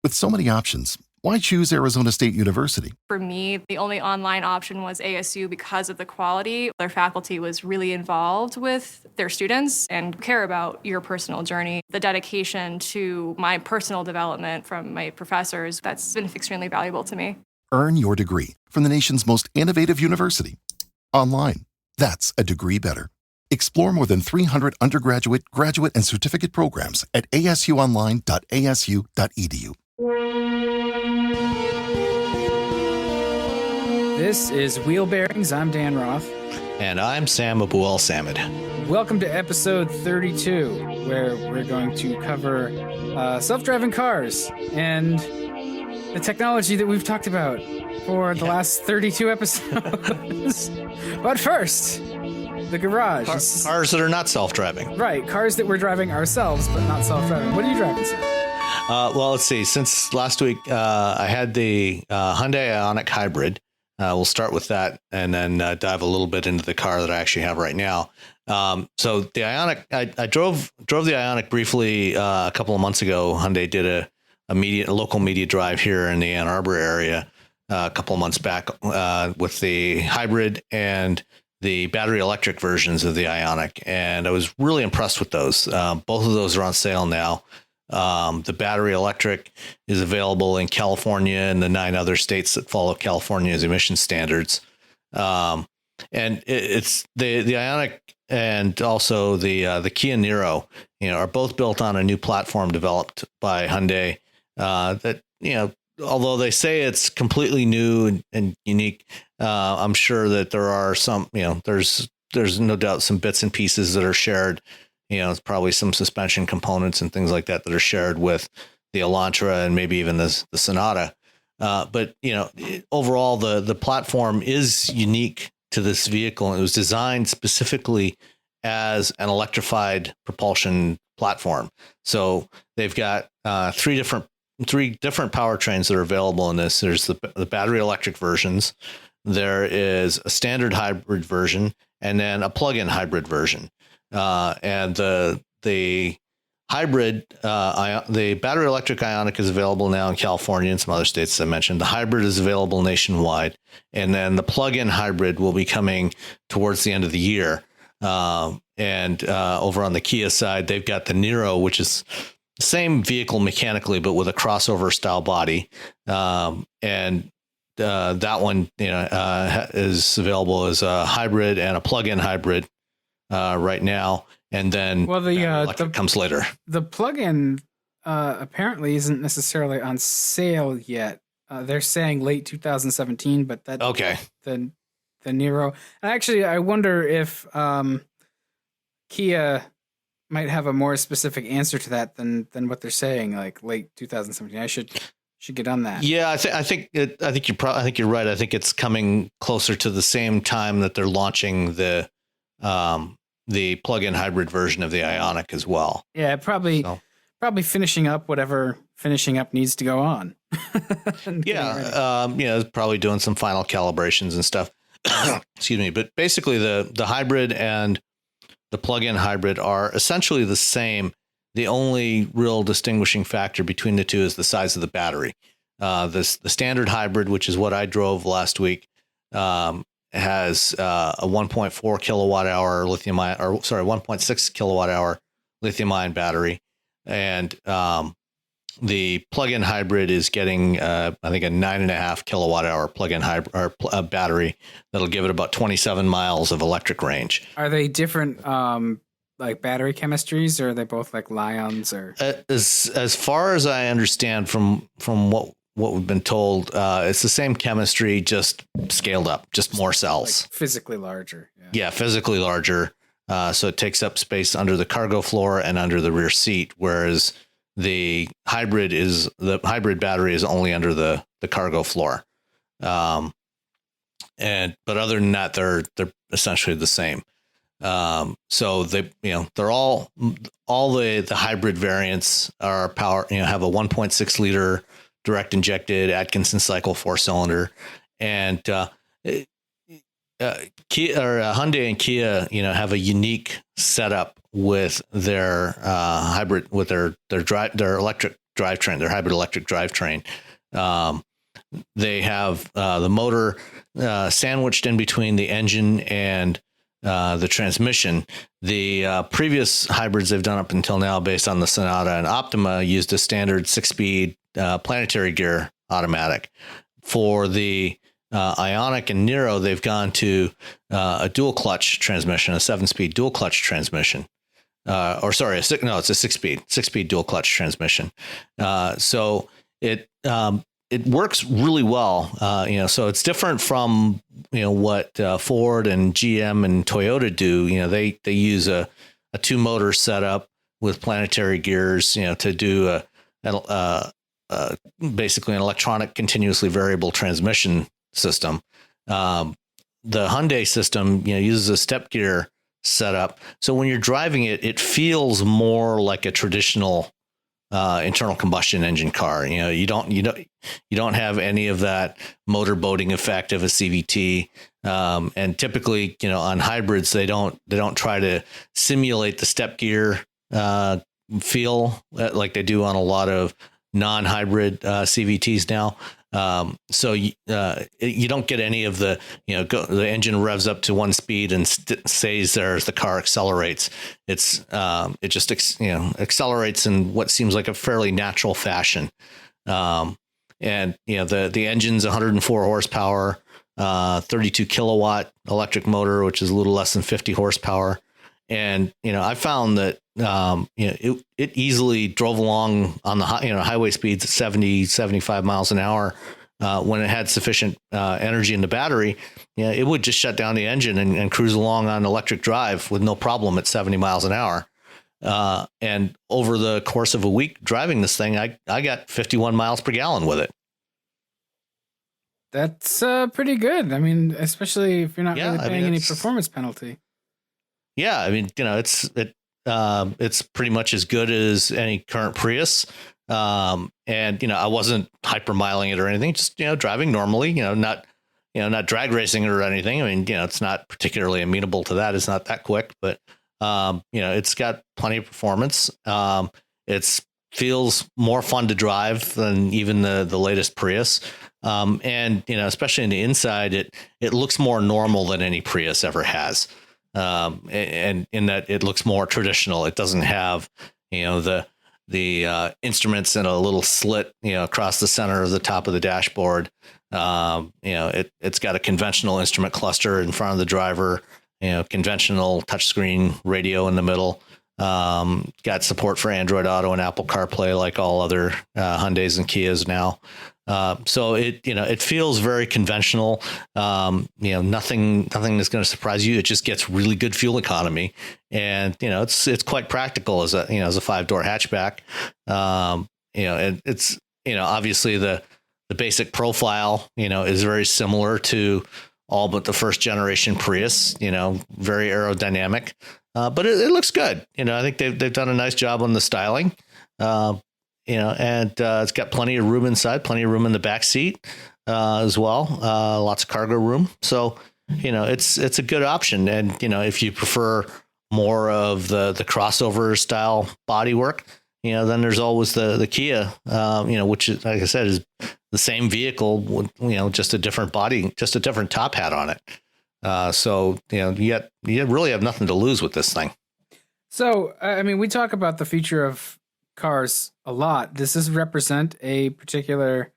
With so many options, why choose Arizona State University? For me, the only online option was ASU because of the quality. Their faculty was really involved with their students and care about your personal journey. The dedication to my personal development from my professors, that's been extremely valuable to me. Earn your degree from the nation's most innovative university. Online. That's a degree better. Explore more than 300 undergraduate, graduate, and certificate programs at asuonline.asu.edu. This is Wheelbearings. I'm Dan Roth. And I'm Sam Abuel Samad. Welcome to episode 32, where we're going to cover self-driving cars and the technology that we've talked about for the last 32 episodes. But first, the garage. Cars that are not self-driving. Right, cars that we're driving ourselves, but not self-driving. What are you driving, Sam? Well, let's see. Since last week, I had the Hyundai Ioniq Hybrid. We'll start with that and then dive a little bit into the car that I actually have right now. So the Ioniq, I drove the Ioniq briefly a couple of months ago. Hyundai did a local media drive here in the Ann Arbor area a couple of months back with the hybrid and the battery electric versions of the Ioniq, and I was really impressed with those. Both of those are on sale now. The battery electric is available in California and the 9 other states that follow California's emission standards. And it's the Ioniq and also the Kia Niro, are both built on a new platform developed by Hyundai. That although they say it's completely new and unique, I'm sure that there are some. There's no doubt some bits and pieces that are shared. It's probably some suspension components and things like that that are shared with the Elantra and maybe even the Sonata. But overall, the platform is unique to this vehicle. It was designed specifically as an electrified propulsion platform. So they've got three different powertrains that are available in this. There's the battery electric versions. There is a standard hybrid version and then a plug-in hybrid version. And the hybrid, the battery electric Ioniq is available now in California and some other states, as I mentioned. The hybrid is available nationwide, and then the plug-in hybrid will be coming towards the end of the year. And over on the Kia side, they've got the Niro, which is the same vehicle mechanically, but with a crossover style body. And that one, is available as a hybrid and a plug-in hybrid. Right now, and then the electric comes later. The plug-in apparently isn't necessarily on sale yet. They're saying late 2017, but that okay. The Niro. And actually, I wonder if Kia might have a more specific answer to that than what they're saying, like late 2017. I should get on that. Yeah, I think you're right. I think it's coming closer to the same time that they're launching the plug-in hybrid version of the Ioniq as well. Yeah, probably finishing up whatever finishing up needs to go on. Probably doing some final calibrations and stuff. Excuse me, but basically the hybrid and the plug-in hybrid are essentially the same. The only real distinguishing factor between the two is the size of the battery. The standard hybrid, which is what I drove last week, has a 1.4 kilowatt hour 1.6 kilowatt hour lithium ion battery. And the plug-in hybrid is getting, I think, a 9.5 kilowatt hour plug-in hybrid or battery that'll give it about 27 miles of electric range. Are they different, like battery chemistries, or are they both like Lions? Or as far as I understand from what we've been told, it's the same chemistry, just scaled up, just more cells. Like physically larger. Yeah, physically larger. So it takes up space under the cargo floor and under the rear seat, whereas the hybrid battery is only under the cargo floor. But other than that, they're essentially the same. So they're all the hybrid variants are have a 1.6 liter direct injected Atkinson cycle 4-cylinder, and Hyundai and Kia, have a unique setup with their hybrid, with their electric drivetrain, their hybrid electric drivetrain. They have the motor sandwiched in between the engine and the transmission. The previous hybrids they've done up until now, based on the Sonata and Optima, used a standard 6-speed planetary gear automatic. For the Ioniq and Nero, they've gone to a dual clutch transmission, a 7-speed dual clutch transmission. It's a 6-speed dual clutch transmission. So it works really well. So it's different from, what Ford and GM and Toyota do. They use a 2-motor setup with planetary gears, to do basically an electronic continuously variable transmission system. The Hyundai system, uses a step gear setup. So when you're driving it, it feels more like a traditional internal combustion engine car. You don't have any of that motor boating effect of a CVT. And typically, on hybrids, they don't try to simulate the step gear feel like they do on a lot of non-hybrid CVTs now. So you don't get any of the, the engine revs up to 1 speed and stays there as the car accelerates. It just accelerates in what seems like a fairly natural fashion. And the engine's 104 horsepower, 32 kilowatt electric motor, which is a little less than 50 horsepower. And, I found that, it easily drove along on the highway speeds at 70, 75 miles an hour. When it had sufficient energy in the battery, it would just shut down the engine and cruise along on electric drive with no problem at 70 miles an hour. And over the course of a week driving this thing, I got 51 miles per gallon with it. That's pretty good. I mean, especially if you're not really paying any performance penalty. Yeah, I mean, it's pretty much as good as any current Prius. And I wasn't hypermiling it or anything, just driving normally, not drag racing it or anything. I mean, it's not particularly amenable to that. It's not that quick, but it's got plenty of performance. It feels more fun to drive than even the latest Prius. And especially in the inside, it looks more normal than any Prius ever has. And in that it looks more traditional. It doesn't have, the instruments in a little slit, across the center of the top of the dashboard. It's got a conventional instrument cluster in front of the driver, conventional touchscreen radio in the middle. Got support for Android Auto and Apple CarPlay like all other Hyundais and Kias now. So it feels very conventional. Nothing that's going to surprise you. It just gets really good fuel economy, and it's quite practical as a 5-door hatchback. And it's obviously the basic profile is very similar to all but the first generation Prius. Very aerodynamic, but it looks good. I think they've done a nice job on the styling. And it's got plenty of room inside, plenty of room in the back seat as well. Lots of cargo room. So, it's a good option. And, if you prefer more of the crossover style bodywork, then there's always the Kia, which is, like I said, is the same vehicle with, just a different body, just a different top hat on it. So, you really have nothing to lose with this thing. So, I mean, we talk about the future of cars a lot. Does this represent a particular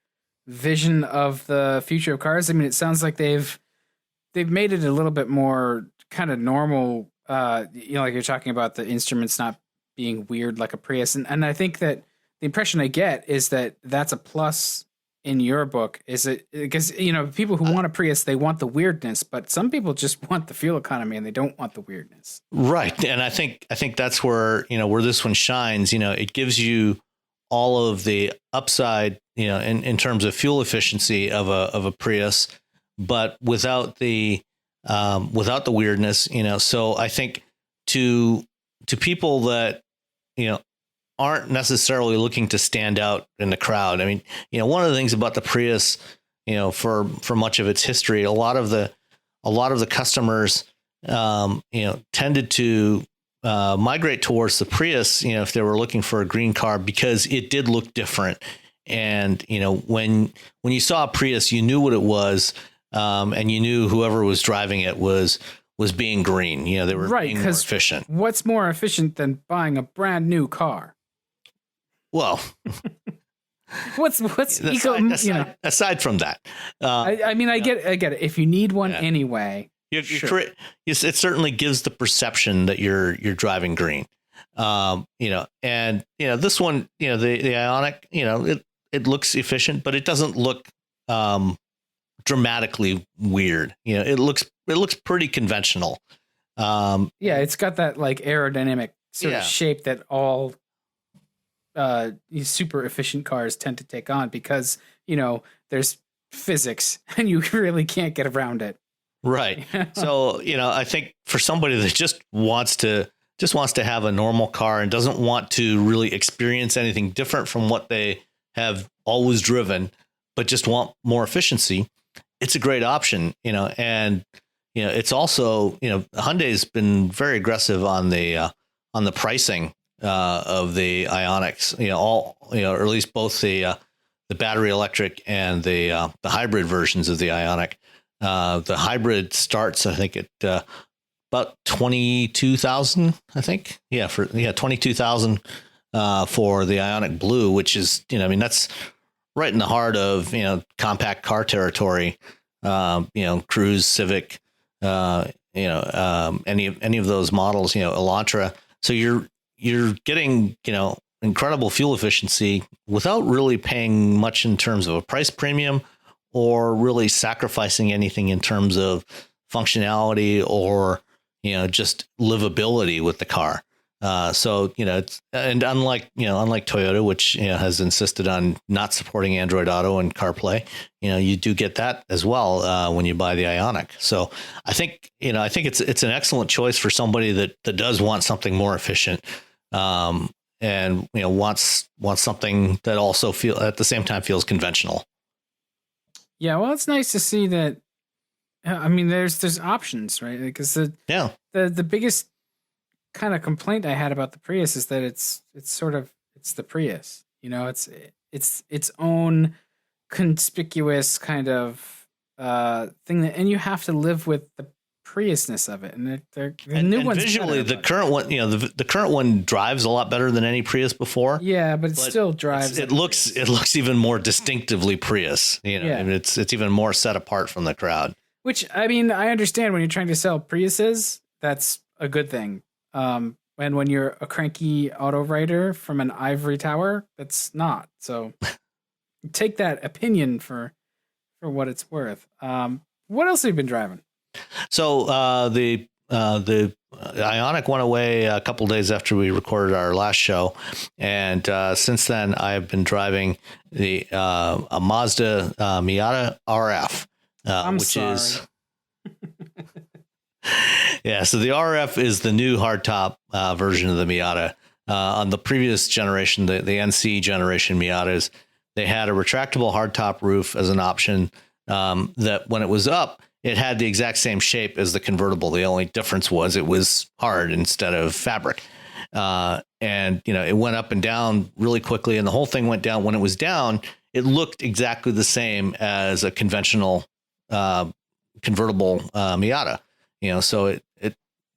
vision of the future of cars? I mean, it sounds like they've made it a little bit more kind of normal. Like you're talking about the instruments not being weird like a Prius, and I think that the impression I get is that that's a plus in your book. Is it because people who want a Prius, they want the weirdness, but some people just want the fuel economy and they don't want the weirdness. Right. And I think that's where, where this one shines. It gives you all of the upside, in terms of fuel efficiency of a Prius, but without the weirdness, So I think to people that, aren't necessarily looking to stand out in the crowd. I mean, one of the things about the Prius, for much of its history, a lot of the customers, tended to migrate towards the Prius, if they were looking for a green car, because it did look different. And, when you saw a Prius, you knew what it was. And you knew whoever was driving it was being green. They were being more efficient. What's more efficient than buying a brand new car? Well, what's aside from that, I get it. If you need one anyway, sure. It certainly gives the perception that you're driving green. And this one, the Ioniq, it looks efficient, but it doesn't look dramatically weird. It looks pretty conventional. It's got that like aerodynamic sort of shape that all these super efficient cars tend to take on, because there's physics and you really can't get around it. Right. So I think for somebody that just wants to have a normal car and doesn't want to really experience anything different from what they have always driven, but just want more efficiency, it's a great option. And it's also Hyundai's been very aggressive on the pricing of the Ioniqs, or at least both the battery electric and the hybrid versions of the Ioniq. The hybrid starts, I think, at about 22,000. I think, 22,000 for the Ioniq Blue, which is that's right in the heart of compact car territory. Cruise, Civic, any of those models, Elantra. So you're getting, incredible fuel efficiency without really paying much in terms of a price premium, or really sacrificing anything in terms of functionality or, just livability with the car. So, it's, and unlike Toyota, which, has insisted on not supporting Android Auto and CarPlay, you do get that as well when you buy the Ioniq. So I think it's an excellent choice for somebody that does want something more efficient, and, wants something that also at the same time feels conventional. Yeah. Well, it's nice to see that. I mean, there's options, right? Because the biggest kind of complaint I had about the Prius is that it's the Prius, it's its own conspicuous kind of thing and you have to live with the Priusness of it. And the new one's visually better, the current one, the current one drives a lot better than any Prius before. Yeah, but it still drives. It looks even more distinctively Prius. It's even more set apart from the crowd. Which, I mean, I understand when you're trying to sell Priuses, that's a good thing. And when you're a cranky auto writer from an ivory tower, that's not. So take that opinion for what it's worth. What else have you been driving? So the Ioniq went away a couple days after we recorded our last show, and since then I've been driving a Mazda Miata RF, is. Yeah, so the RF is the new hardtop version of the Miata. On the previous generation, the NC generation Miatas, they had a retractable hardtop roof as an option. That when it was up, it had the exact same shape as the convertible. The only difference was it was hard instead of fabric. And it went up and down really quickly, and the whole thing went down. When it was down, it looked exactly the same as a conventional convertible Miata. So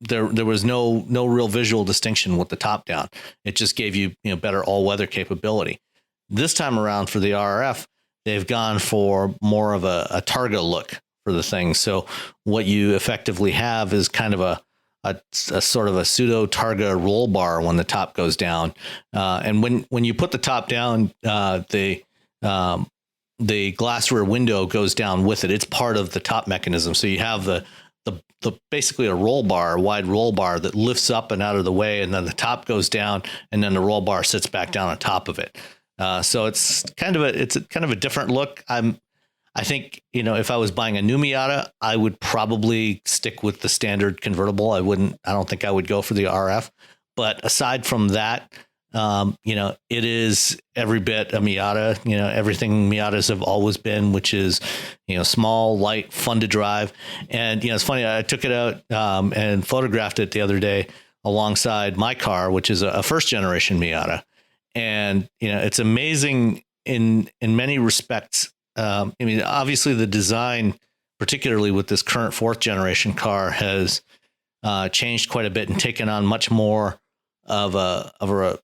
there was no real visual distinction with the top down. It just gave you better all weather capability. This time around for the RF, they've gone for more of a Targa look for the thing. So what you effectively have is kind of a sort of a pseudo Targa roll bar when the top goes down. And when you put the top down, the glass rear window goes down with it. It's part of the top mechanism. So you have the basically a wide roll bar that lifts up and out of the way, and then the top goes down, and then the roll bar sits back down on top of it. So it's kind of a different look. I think, if I was buying a new Miata, I would probably stick with the standard convertible. I don't think I would go for the RF, but aside from that, it is every bit a Miata, everything Miatas have always been, which is, small, light, fun to drive. And, it's funny. I took it out and photographed it the other day alongside my car, which is a first generation Miata. And, it's amazing in many respects. I mean, obviously the design, particularly with this current fourth generation car, has changed quite a bit and taken on much more of a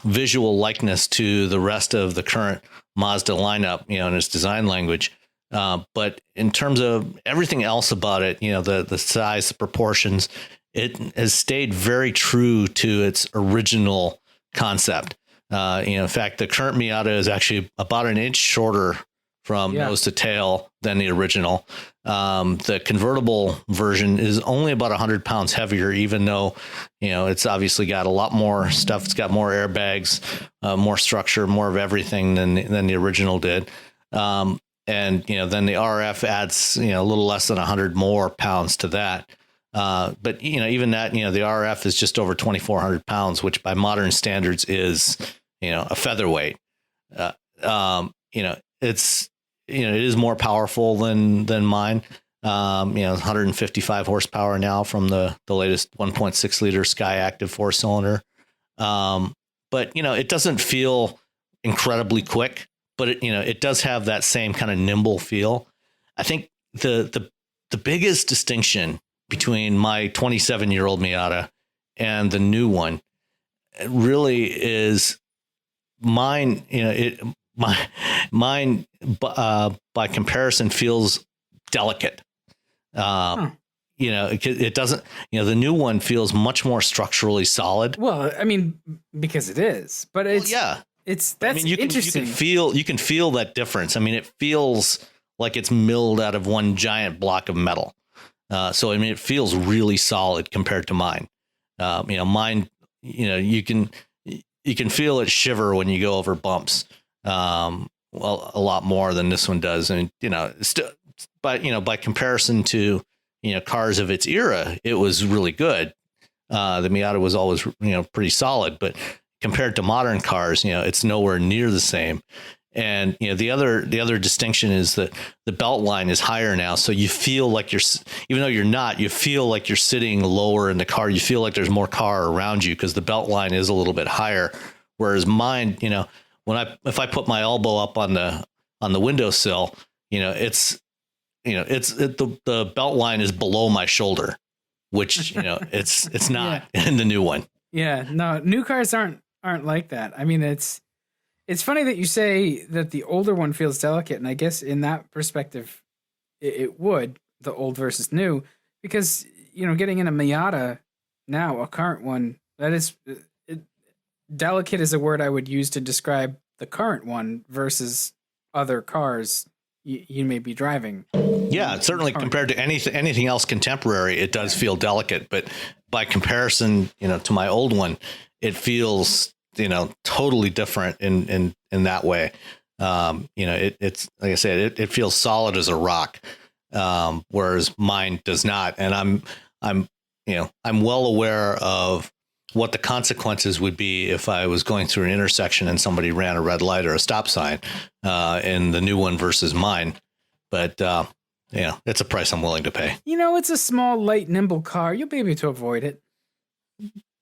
visual likeness to the rest of the current Mazda lineup, in its design language. But in terms of everything else about it, the size, the proportions, it has stayed very true to its original concept. In fact, the current Miata is actually about an inch shorter from nose to tail than the original. The convertible version is only about 100 pounds heavier, even though, it's obviously got a lot more stuff. It's got more airbags, more structure, more of everything than the original did. And, then the RF adds, a little less than 100 more pounds to that. But, even that, the RF is just over 2,400 pounds, which by modern standards is, a featherweight. It's, it is more powerful than mine. 155 horsepower now from the latest 1.6 liter Sky Active 4-cylinder. But, it doesn't feel incredibly quick, but it does have that same kind of nimble feel. I think the biggest distinction between my 27-year-old Miata and the new one really is mine. Mine by comparison feels delicate. It doesn't. The new one feels much more structurally solid. Well, I mean, because it is, but it's that's interesting. You can feel that difference. I mean, it feels like it's milled out of one giant block of metal. So I mean, it feels really solid compared to mine. Mine. You can feel it shiver when you go over bumps. Well, a lot more than this one does, and by comparison to cars of its era, it was really good. The Miata was always pretty solid, but compared to modern cars, it's nowhere near the same. And the other distinction is that the belt line is higher now, so you feel like even though you're not, you feel like you're sitting lower in the car. You feel like there's more car around you because the belt line is a little bit higher. Whereas mine, if I put my elbow up on the windowsill, the belt line is below my shoulder, which it's not in the new one. Yeah, no, new cars aren't like that. I mean, it's funny that you say that the older one feels delicate, and I guess in that perspective, it would, the old versus new, because getting in a Miata now, a current one, that is. Delicate is a word I would use to describe the current one versus other cars you may be driving. Yeah, certainly compared to anything else contemporary, it does feel delicate. But by comparison, to my old one, it feels totally different in that way. It's like I said, it feels solid as a rock, whereas mine does not. And I'm well aware of what the consequences would be if I was going through an intersection and somebody ran a red light or a stop sign in the new one versus mine. But, it's a price I'm willing to pay. It's a small, light, nimble car. You'll be able to avoid it.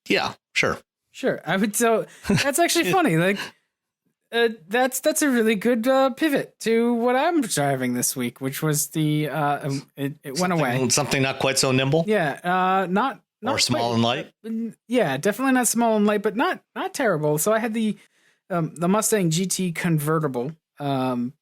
Yeah, sure. Sure. So that's actually funny. Like, that's a really good pivot to what I'm driving this week, which was it went away. Something not quite so nimble? Yeah. Not or small and light? Yeah, definitely not small and light, but not terrible. So I had the Mustang GT convertible. And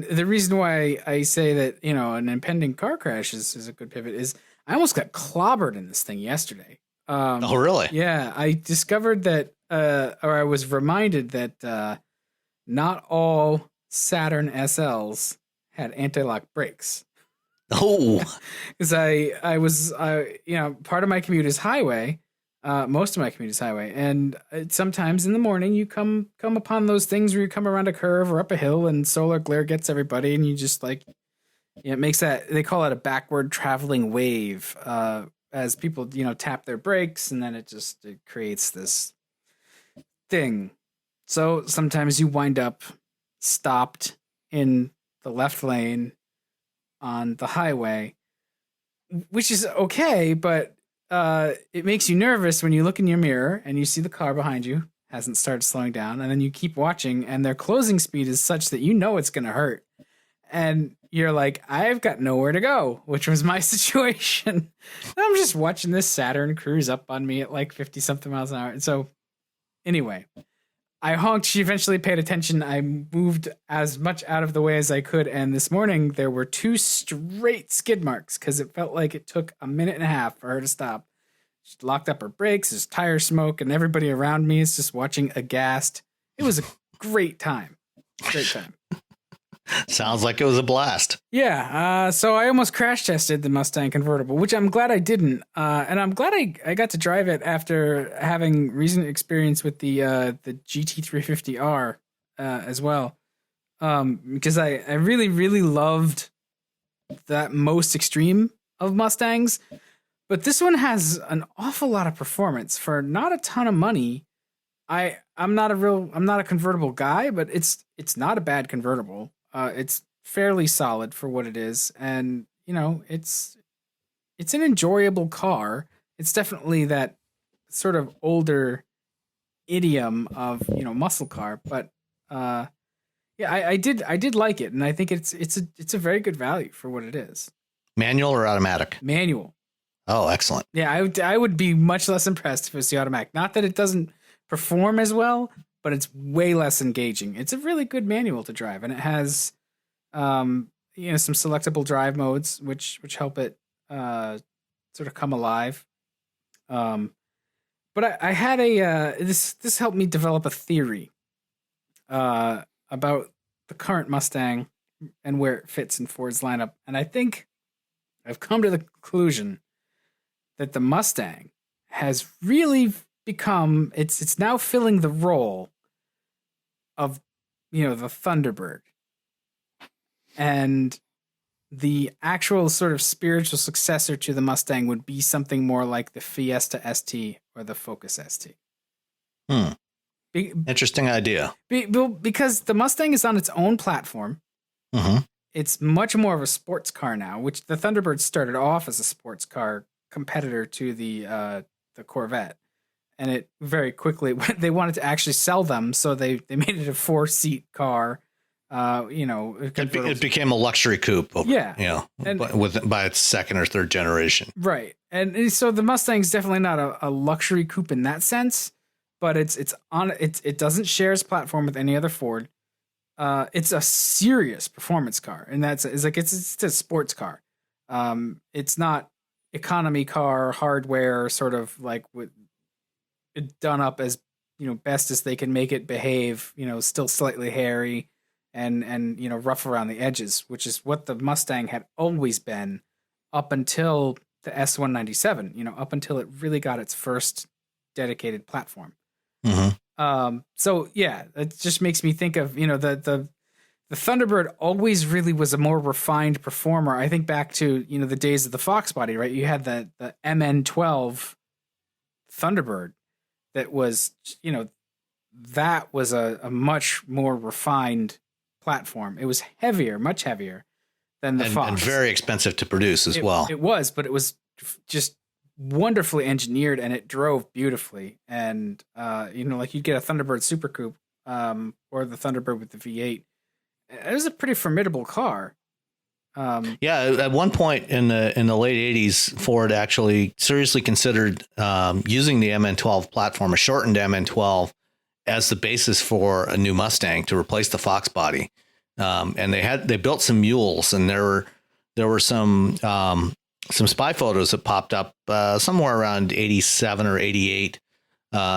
the reason why I say that, an impending car crash is a good pivot is I almost got clobbered in this thing yesterday. Oh, really? Yeah, I discovered that, or I was reminded that not all Saturn SLs had anti-lock brakes. Oh, because I was part of my commute is highway, most of my commute is highway, and sometimes in the morning you come upon those things where you come around a curve or up a hill and solar glare gets everybody, and you just it makes that, they call it a backward traveling wave, as people tap their brakes, and then it creates this thing. So sometimes you wind up stopped in the left lane on the highway, which is okay, but it makes you nervous when you look in your mirror and you see the car behind you hasn't started slowing down, and then you keep watching, and their closing speed is such that you know it's going to hurt. And you're like, I've got nowhere to go, which was my situation. And I'm just watching this Saturn cruise up on me at like 50 something miles an hour. And so anyway, I honked. She eventually paid attention. I moved as much out of the way as I could. And this morning there were 2 straight skid marks because it felt like it took a minute and a half for her to stop. She locked up her brakes, there's tire smoke, and everybody around me is just watching aghast. It was a great time. Great time. Sounds like it was a blast. Yeah. So I almost crash tested the Mustang convertible, which I'm glad I didn't. And I'm glad I got to drive it after having recent experience with the GT350R as well. Because I really, really loved that most extreme of Mustangs. But this one has an awful lot of performance for not a ton of money. I'm not a convertible guy, but it's not a bad convertible. It's fairly solid for what it is, and you know, it's an enjoyable car. It's definitely that sort of older idiom of, you know, muscle car, but yeah, I did like it, and I think it's a very good value for what it is. Manual or automatic? Manual. Oh, excellent. Yeah, I would be much less impressed if it's the automatic. Not that it doesn't perform as well, but it's way less engaging. It's a really good manual to drive, and it has, some selectable drive modes, which help it sort of come alive. But I had this helped me develop a theory about the current Mustang and where it fits in Ford's lineup, and I think I've come to the conclusion that the Mustang has really become, it's now filling the role of, you know, the Thunderbird. And the actual sort of spiritual successor to the Mustang would be something more like the Fiesta ST or the Focus ST. Interesting idea. Because the Mustang is on its own platform. Mm-hmm. It's much more of a sports car now, which the Thunderbird started off as a sports car competitor to the Corvette. And it very quickly, they wanted to actually sell them, so they made it a 4-seat car. It became a luxury coupe. Yeah, you know, by its second or third generation. Right, and so the Mustang's definitely not a luxury coupe in that sense, but it doesn't share its platform with any other Ford. It's a serious performance car, and it's a sports car. It's not economy car hardware, sort of like with it done up as, you know, best as they can make it behave, you know, still slightly hairy and you know, rough around the edges, which is what the Mustang had always been up until the S197, you know, up until it really got its first dedicated platform. Mm-hmm. So yeah, it just makes me think of, you know, the Thunderbird always really was a more refined performer. I think back to, you know, the days of the Fox body, right? You had the MN12 Thunderbird that was, you know, that was a much more refined platform. It was heavier, much heavier than the Fox. And very expensive to produce as well. It was, but it was just wonderfully engineered, and it drove beautifully. And, you know, like you'd get a Thunderbird Super Coupe or the Thunderbird with the V8. It was a pretty formidable car. Yeah, at one point in the late 80s, Ford actually seriously considered using the MN12 platform, a shortened MN12, as the basis for a new Mustang to replace the Fox body. And they built some mules, and there were some spy photos that popped up somewhere around 87 or 88,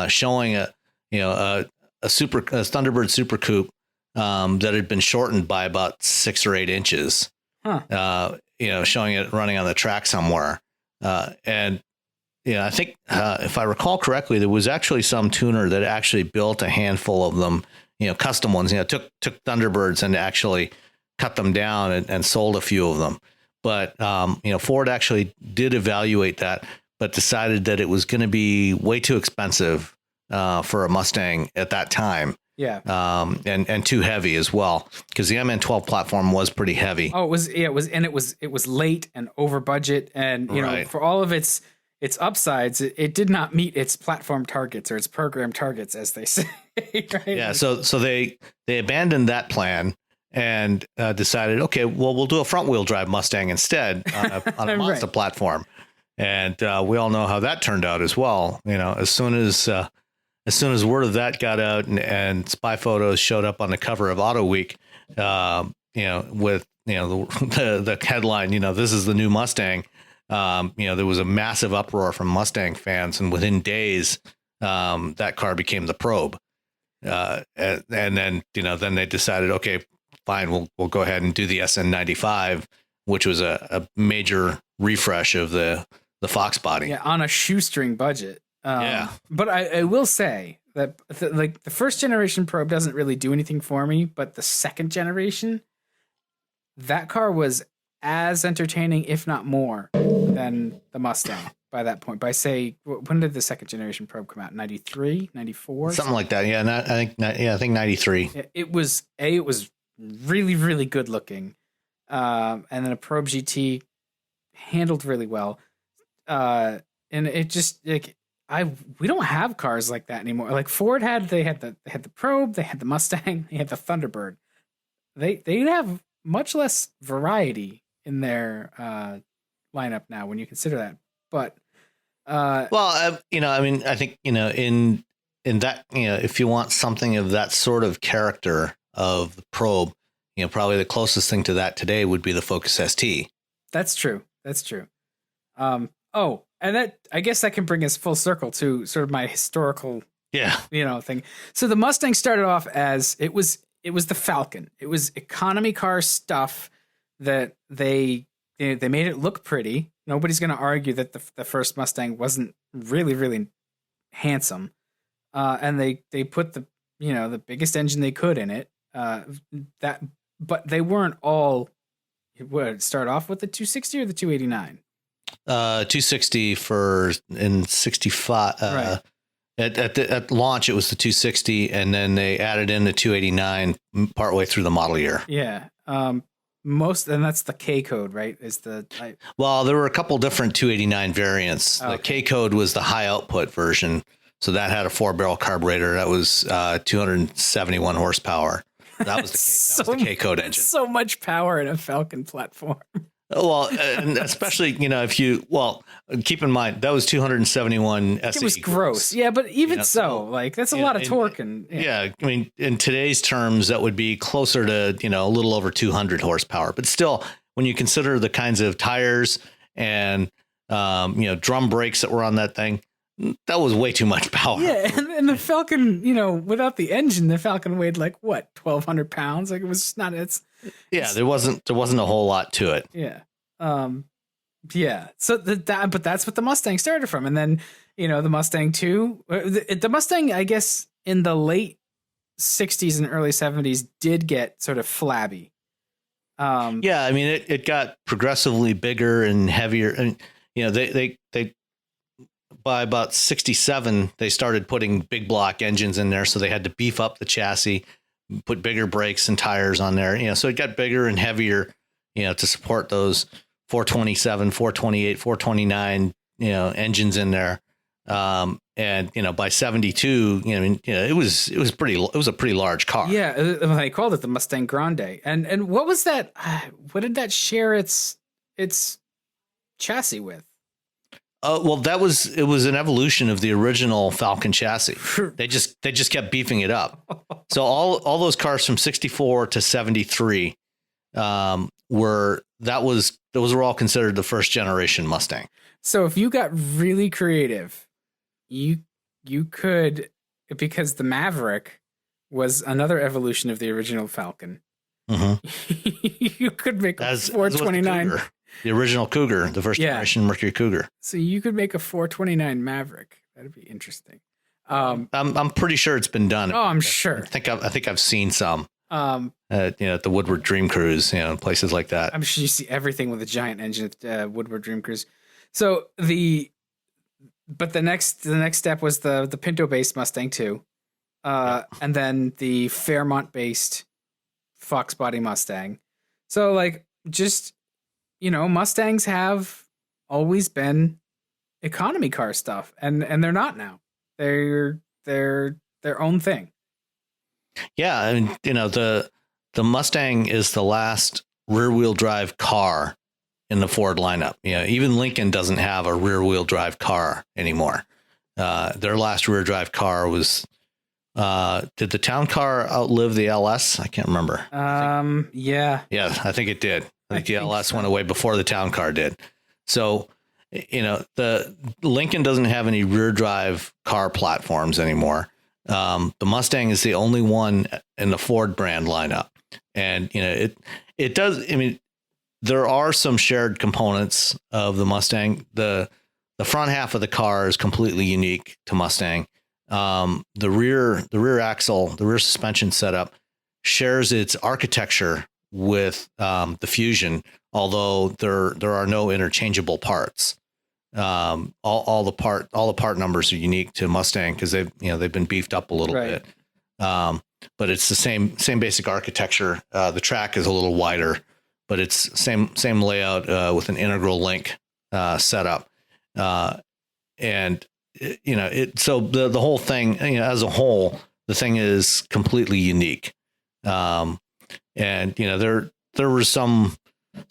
showing a Thunderbird Super Coupe that had been shortened by about 6 or 8 inches. Showing it running on the track somewhere. And I think if I recall correctly, there was actually some tuner that actually built a handful of them, you know, custom ones, you know, took Thunderbirds and actually cut them down and sold a few of them. But, Ford actually did evaluate that, but decided that it was going to be way too expensive for a Mustang at that time. Yeah. And too heavy as well, because the MN12 platform was pretty heavy. Oh, it was late and over budget, and you know, for all of its its upsides, it did not meet its platform targets or its program targets, as they say. Right? Yeah. So they abandoned that plan and decided, okay, well, we'll do a front wheel drive Mustang instead on a Mazda platform. And we all know how that turned out as well. As soon as word of that got out and spy photos showed up on the cover of Auto Week, with the headline, this is the new Mustang. There was a massive uproar from Mustang fans, and within days, that car became the Probe. And then they decided, okay, fine, we'll go ahead and do the SN95, which was a major refresh of the Fox body. Yeah, on a shoestring budget. But I will say that the first generation Probe doesn't really do anything for me, but the second generation, that car was as entertaining, if not more, than the Mustang by that point. By say, when did the second generation Probe come out? 93, 94? Something like that. Yeah, I think 93. It was really, really good looking. And then a Probe GT handled really well. And it just we don't have cars like that anymore. Like Ford they had the Probe, they had the Mustang, they had the Thunderbird. They have much less variety in their lineup now when you consider that. But I think in that, if you want something of that sort of character of the Probe, probably the closest thing to that today would be the Focus ST. That's true. And that, I guess that can bring us full circle to sort of my historical, thing. So the Mustang started off as it was the Falcon. It was economy car stuff that they made it look pretty. Nobody's going to argue that the first Mustang wasn't really, really handsome. And they put the biggest engine they could in it. But they weren't all. What, start off with the 260 or the 289? 260 in 65. Right. At launch, it was the 260, and then they added in the 289 partway through the model year. Yeah. And that's the K code, right? Well, there were a couple different 289 variants. Okay. The K code was the high output version. So that had a 4-barrel carburetor. That was 271 horsepower. That was the K code engine. So much power in a Falcon platform. Well, and especially, keep in mind, that was 271 SE. It was gross. Yeah, but even that's a lot of torque. In today's terms, that would be closer to, a little over 200 horsepower. But still, when you consider the kinds of tires and, drum brakes that were on that thing, that was way too much power. Yeah, and the Falcon, without the engine, the Falcon weighed 1,200 pounds. Like, it was just not. There wasn't a whole lot to it. Yeah. Yeah. So but that's what the Mustang started from, and then the Mustang 2, the Mustang, I guess, in the late 60s and early 70s did get sort of flabby. It got progressively bigger and heavier, and they by about 67 they started putting big block engines in there, so they had to beef up the chassis, put bigger brakes and tires on there, so it got bigger and heavier, to support those 427, 428, 429, engines in there. And by 72, it was a pretty large car. Yeah, they called it the Mustang Grande. And what was that? What did that share its chassis with? It was an evolution of the original Falcon chassis. They just kept beefing it up. So all those cars from 64 to 73 those were all considered the first generation Mustang. So if you got really creative, you could, because the Maverick was another evolution of the original Falcon. Mm-hmm. You could make a 429. The original Cougar, the first generation Mercury Cougar. So you could make a 429 Maverick. That'd be interesting. I'm pretty sure it's been done. Oh, I'm sure. I think I've seen some. At the Woodward Dream Cruise, places like that. I'm sure you see everything with a giant engine at Woodward Dream Cruise. So the next step was the Pinto based Mustang 2, and then the Fairmont based Fox body Mustang. So Mustangs have always been economy car stuff, and they're not now. They're their own thing. Yeah, I mean, the Mustang is the last rear-wheel drive car in the Ford lineup. Even Lincoln doesn't have a rear-wheel drive car anymore. Their last rear drive car was, did the town car outlive the LS? I can't remember. Yeah, I think it did. I think the LS went away before the town car did. So, the Lincoln doesn't have any rear drive car platforms anymore. The Mustang is the only one in the Ford brand lineup. And, it does. I mean, there are some shared components of the Mustang. The front half of the car is completely unique to Mustang. The rear axle, the rear suspension setup shares its architecture with the Fusion, although there are no interchangeable parts. All the part numbers are unique to Mustang because they've been beefed up a little bit. But it's the same basic architecture. The track is a little wider, but it's same layout with an integral link setup. And so the whole thing, as a whole, the thing is completely unique. And there were some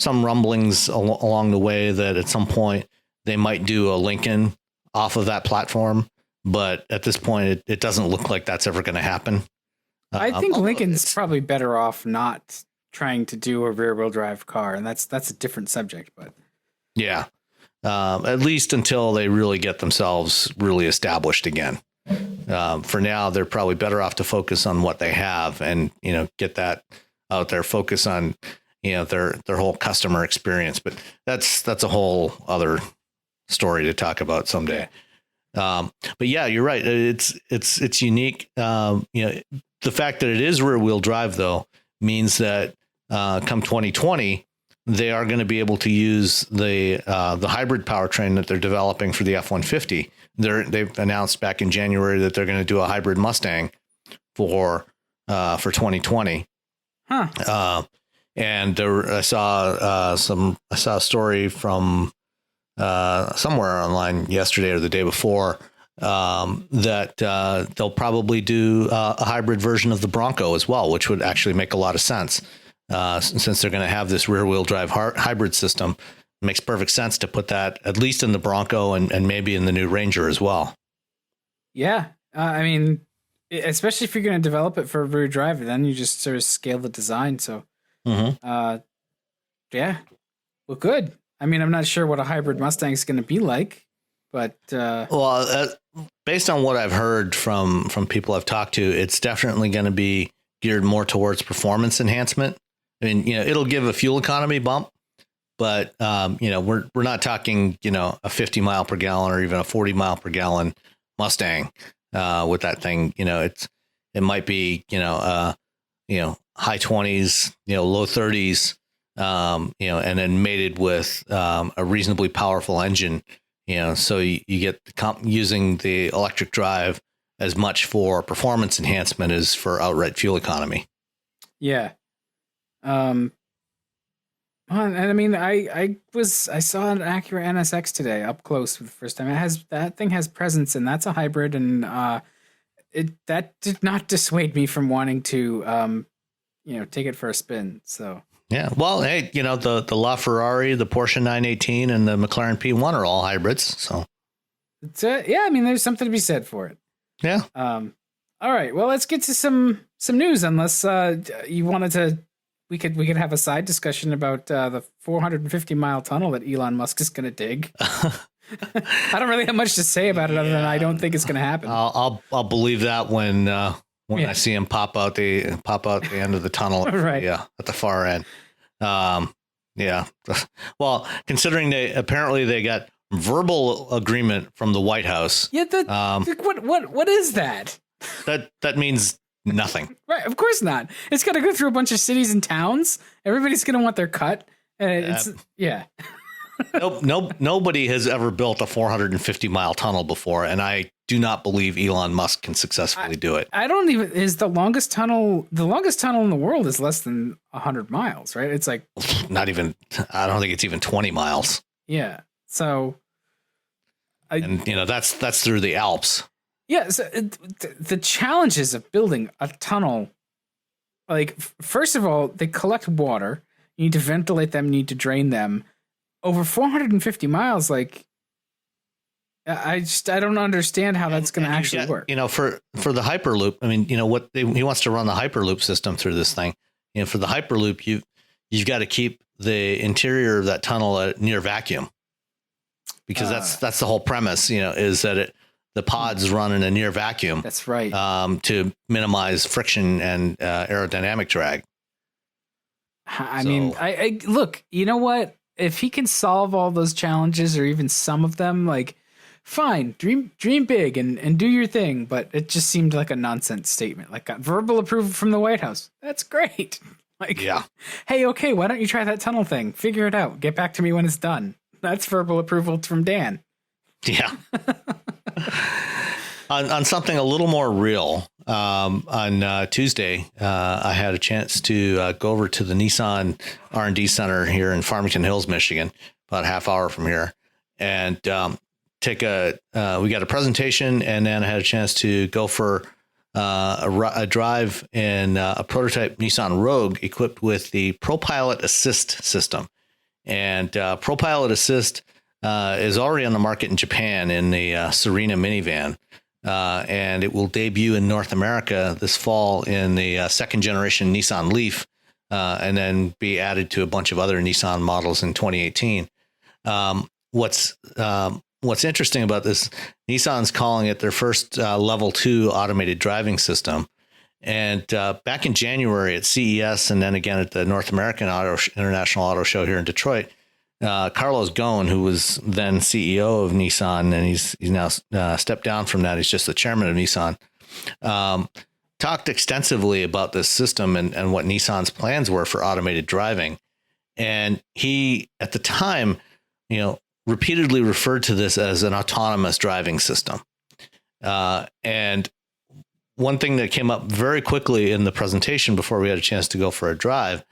rumblings along the way that at some point they might do a Lincoln off of that platform, but at this point it doesn't look like that's ever going to happen. I think Lincoln's probably better off not trying to do a rear-wheel drive car, and that's a different subject. But yeah, at least until they really get themselves really established again. For now, they're probably better off to focus on what they have and get that out there. Focus on their whole customer experience. But that's a whole other story to talk about someday. But yeah, you're right. It's unique. The fact that it is rear wheel drive though means that come 2020, they are going to be able to use the hybrid powertrain that they're developing for the F-150. They've announced back in January that they're going to do a hybrid Mustang for 2020. And I saw a story from somewhere online yesterday or the day before that they'll probably do a hybrid version of the Bronco as well, which would actually make a lot of sense since they're going to have this rear wheel drive hybrid system. It makes perfect sense to put that at least in the Bronco and maybe in the new Ranger as well. Yeah. I mean, especially if you're going to develop it for a rear drive, then you just sort of scale the design. So, yeah, well, good. I mean, I'm not sure what a hybrid Mustang is going to be like, but based on what I've heard from people I've talked to, it's definitely going to be geared more towards performance enhancement. I mean, it'll give a fuel economy bump, but we're not talking a 50 mile per gallon or even a 40 mile per gallon Mustang with that thing. It might be high 20s, low 30s. And then mated with a reasonably powerful engine, so you get using the electric drive as much for performance enhancement as for outright fuel economy. Yeah. And I mean, I saw an Acura NSX today up close for the first time. That thing has presence, and that's a hybrid, and that did not dissuade me from wanting to take it for a spin. So. Yeah, well, hey, the LaFerrari, the Porsche 918, and the McLaren P1 are all hybrids. So, yeah, I mean, there's something to be said for it. Yeah. All right. Well, let's get to some news. Unless you wanted to, we could have a side discussion about the 450-mile tunnel that Elon Musk is going to dig. I don't really have much to say about it other than I don't think it's going to happen. I'll believe that when I see him pop out the end of the tunnel. Right. Yeah, at the far end. Yeah. Well, considering they got verbal agreement from the White House. Yeah. What is that? That means nothing. Right. Of course not. It's got to go through a bunch of cities and towns. Everybody's going to want their cut. Nobody has ever built a 450-mile tunnel before, and I do not believe Elon Musk can successfully do it. I don't even is the longest tunnel in the world is less than 100 miles, right? It's like not even. I don't think it's even 20 miles. Yeah. So And that's through the Alps. Yeah, so the challenges of building a tunnel, like first of all, they collect water. You need to ventilate them. You need to drain them. Over 450 miles, like I don't understand how that's going to actually work. For the Hyperloop, I mean, he wants to run the Hyperloop system through this thing. For the Hyperloop, you've got to keep the interior of that tunnel at near vacuum, because that's the whole premise. Is that the pods run in a near vacuum. That's right. To minimize friction and aerodynamic drag. I mean, I look. You know what? If he can solve all those challenges, or even some of them, like, fine, dream big and do your thing. But it just seemed like a nonsense statement. Like, got verbal approval from the White House. That's great. Like, yeah. Hey, okay, why don't you try that tunnel thing? Figure it out. Get back to me when it's done. That's verbal approval from Dan. Yeah. On something a little more real, on Tuesday, I had a chance to go over to the Nissan R&D Center here in Farmington Hills, Michigan, about a half hour from here, and we got a presentation, and then I had a chance to go for a drive in a prototype Nissan Rogue equipped with the ProPilot Assist system. And ProPilot Assist is already on the market in Japan in the Serena minivan. And it will debut in North America this fall in the second generation Nissan Leaf, and then be added to a bunch of other Nissan models in 2018. What's interesting about this, Nissan's calling it their first level 2 automated driving system. And back in January at CES, and then again at the North American International Auto Show here in Detroit, Carlos Ghosn, who was then CEO of Nissan, and he's now stepped down from that. He's just the chairman of Nissan. Talked extensively about this system and what Nissan's plans were for automated driving. And he, at the time, repeatedly referred to this as an autonomous driving system. And one thing that came up very quickly in the presentation before we had a chance to go for a drive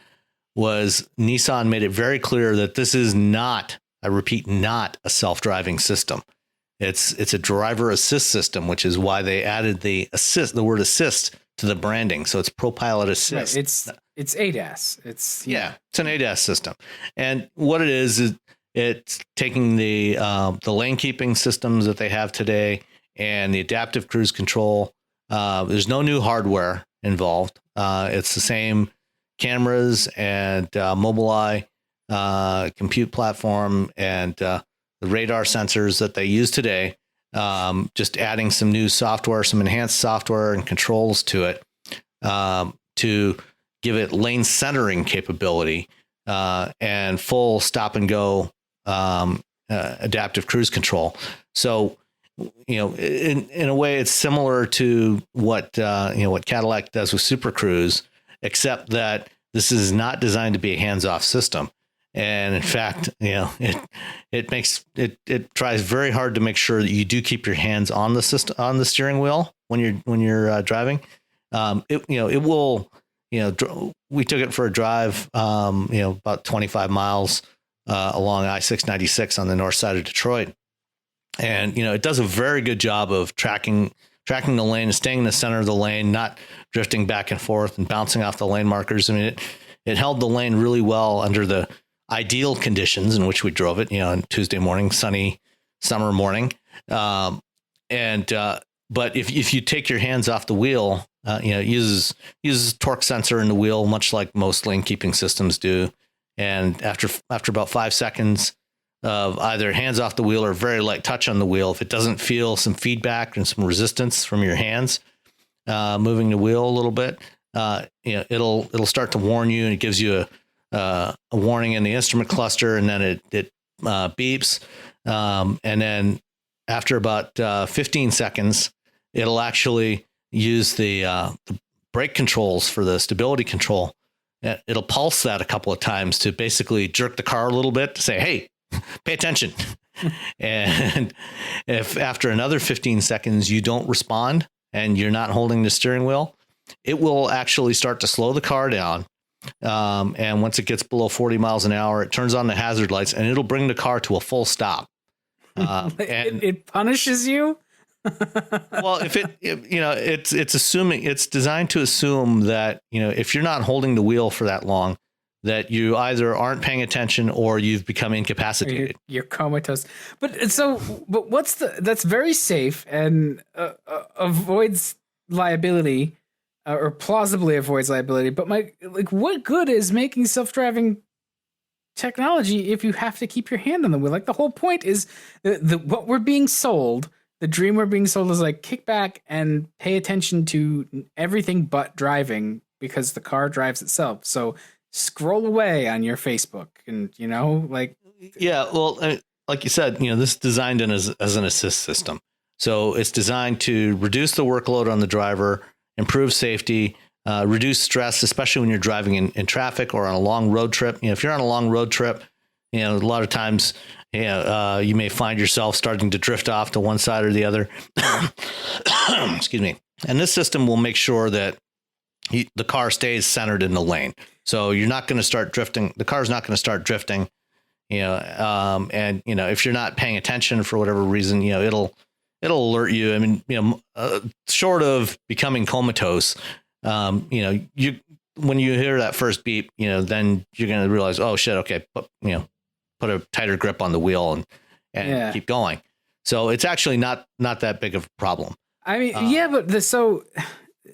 was Nissan made it very clear that this is not, I repeat, not a self-driving system. It's a driver assist system, which is why they added the word assist to the branding. So it's ProPilot Assist. Right. It's ADAS. It's an ADAS system. And what it is it's taking the lane keeping systems that they have today and the adaptive cruise control. There's no new hardware involved. It's the same cameras and Mobileye compute platform and the radar sensors that they use today. Just adding some new software, some enhanced software and controls to it to give it lane centering capability and full stop and go adaptive cruise control. So, in a way, it's similar to what Cadillac does with Super Cruise, except that this is not designed to be a hands-off system. And in fact, it tries very hard to make sure that you do keep your hands on the system, on the steering wheel when you're driving. It will. We took it for a drive. About 25 miles along I-696 on the north side of Detroit, and it does a very good job of tracking the lane and staying in the center of the lane, not drifting back and forth and bouncing off the lane markers. I mean, it held the lane really well under the ideal conditions in which we drove it, on Tuesday morning, sunny summer morning. But if you take your hands off the wheel, it uses torque sensor in the wheel, much like most lane keeping systems do. And after about 5 seconds of either hands off the wheel or very light touch on the wheel, if it doesn't feel some feedback and some resistance from your hands moving the wheel a little bit, it'll start to warn you, and it gives you a warning in the instrument cluster, and then it beeps, and then after about 15 seconds, it'll actually use the brake controls for the stability control. It'll pulse that a couple of times to basically jerk the car a little bit to say, hey, pay attention. And if after another 15 seconds you don't respond and you're not holding the steering wheel, it will actually start to slow the car down. And once it gets below 40 miles an hour, it turns on the hazard lights and it'll bring the car to a full stop. And it punishes you. well, it's designed to assume that, if you're not holding the wheel for that long, that you either aren't paying attention or you've become incapacitated. You're comatose. But that's very safe and avoids liability, or plausibly avoids liability. But what good is making self-driving technology if you have to keep your hand on the wheel? Like, the whole point is what we're being sold. The dream we're being sold is like, kick back and pay attention to everything but driving, because the car drives itself. So scroll away on your Facebook and, Yeah, well, like you said, this is designed as an assist system. So it's designed to reduce the workload on the driver, improve safety, reduce stress, especially when you're driving in traffic or on a long road trip. If you're on a long road trip, a lot of times, you may find yourself starting to drift off to one side or the other. Excuse me. And this system will make sure that the car stays centered in the lane. So you're not going to start drifting. The car's not going to start drifting, and if you're not paying attention for whatever reason, it'll alert you. I mean, short of becoming comatose, when you hear that first beep, then you're going to realize, oh shit. Okay. Put a tighter grip on the wheel and keep going. So it's actually not that big of a problem. I mean,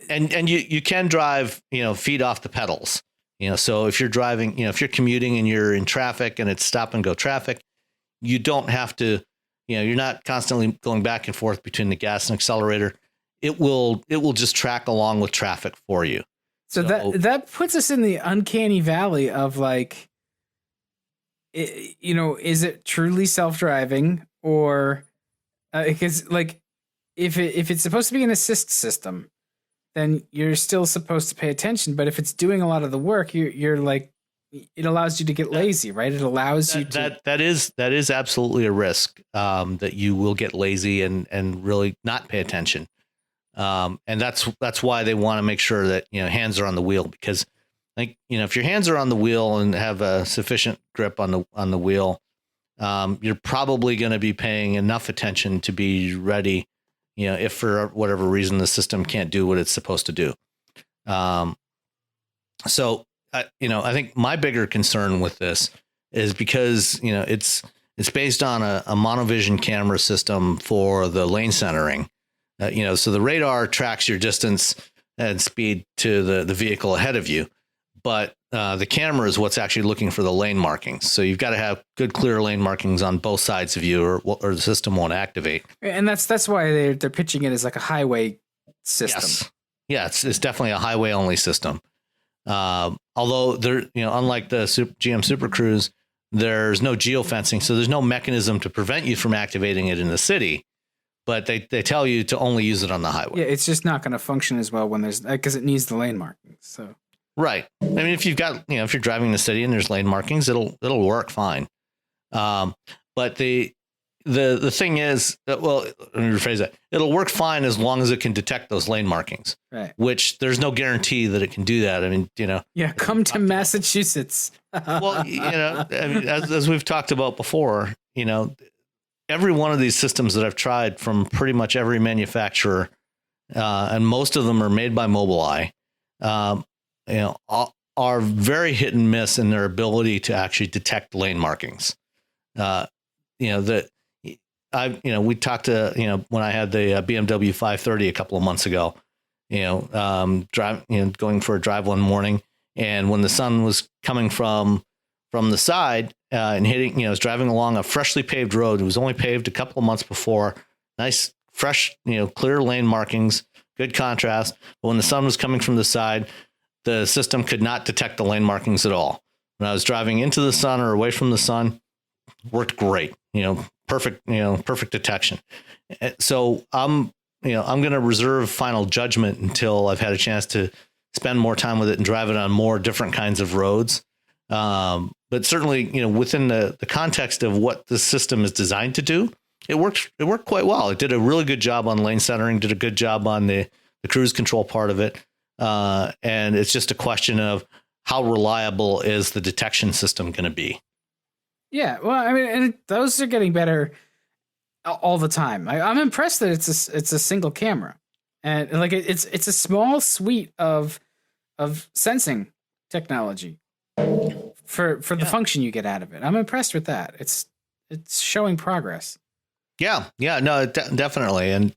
and you can drive, feet off the pedals, so if you're driving, if you're commuting and you're in traffic and it's stop and go traffic, you don't have to, you're not constantly going back and forth between the gas and accelerator. It will just track along with traffic for you. So that puts us in the uncanny valley of like, is it truly self-driving, or because like if it's supposed to be an assist system, then you're still supposed to pay attention. But if it's doing a lot of the work, you're like, it allows you to get lazy, right? It allows you to. That is absolutely a risk, that you will get lazy and really not pay attention. And that's why they want to make sure that, hands are on the wheel, because if your hands are on the wheel and have a sufficient grip on the wheel, you're probably going to be paying enough attention to be ready, if for whatever reason the system can't do what it's supposed to do. So I think my bigger concern with this is because, it's based on a monovision camera system for the lane centering. So the radar tracks your distance and speed to the vehicle ahead of you. But the camera is what's actually looking for the lane markings. So you've got to have good, clear lane markings on both sides of you, or the system won't activate. And that's why they're pitching it as like a highway system. Yes. Yeah, it's definitely a highway only system. Although unlike the GM Super Cruise, there's no geofencing, so there's no mechanism to prevent you from activating it in the city. But they tell you to only use it on the highway. Yeah, it's just not going to function as well when there's, because it needs the lane markings. So. Right. I mean, if you've got, if you're driving in the city and there's lane markings, it'll work fine. But the thing is that, well, let me rephrase that. It'll work fine as long as it can detect those lane markings. Right. Which there's no guarantee that it can do that. I mean, Yeah, come to Massachusetts. Well, I mean, as we've talked about before, every one of these systems that I've tried from pretty much every manufacturer, and most of them are made by Mobileye, are very hit and miss in their ability to actually detect lane markings. We talked to, when I had the BMW 530 a couple of months ago, going for a drive one morning, and when the sun was coming from the side and hitting, I was driving along a freshly paved road. It was only paved a couple of months before. Nice, fresh, clear lane markings, good contrast. But when the sun was coming from the side, the system could not detect the lane markings at all. When I was driving into the sun or away from the sun, worked great. Perfect detection. So I'm going to reserve final judgment until I've had a chance to spend more time with it and drive it on more different kinds of roads. But certainly, within the context of what the system is designed to do, it worked quite well. It did a really good job on lane centering, did a good job on the cruise control part of it. And it's just a question of how reliable is the detection system going to be? Yeah, well, I mean, and those are getting better all the time. I'm impressed that it's a single camera, and like it's a small suite of sensing technology for the function you get out of it. I'm impressed with that. It's showing progress. Yeah, no, definitely. And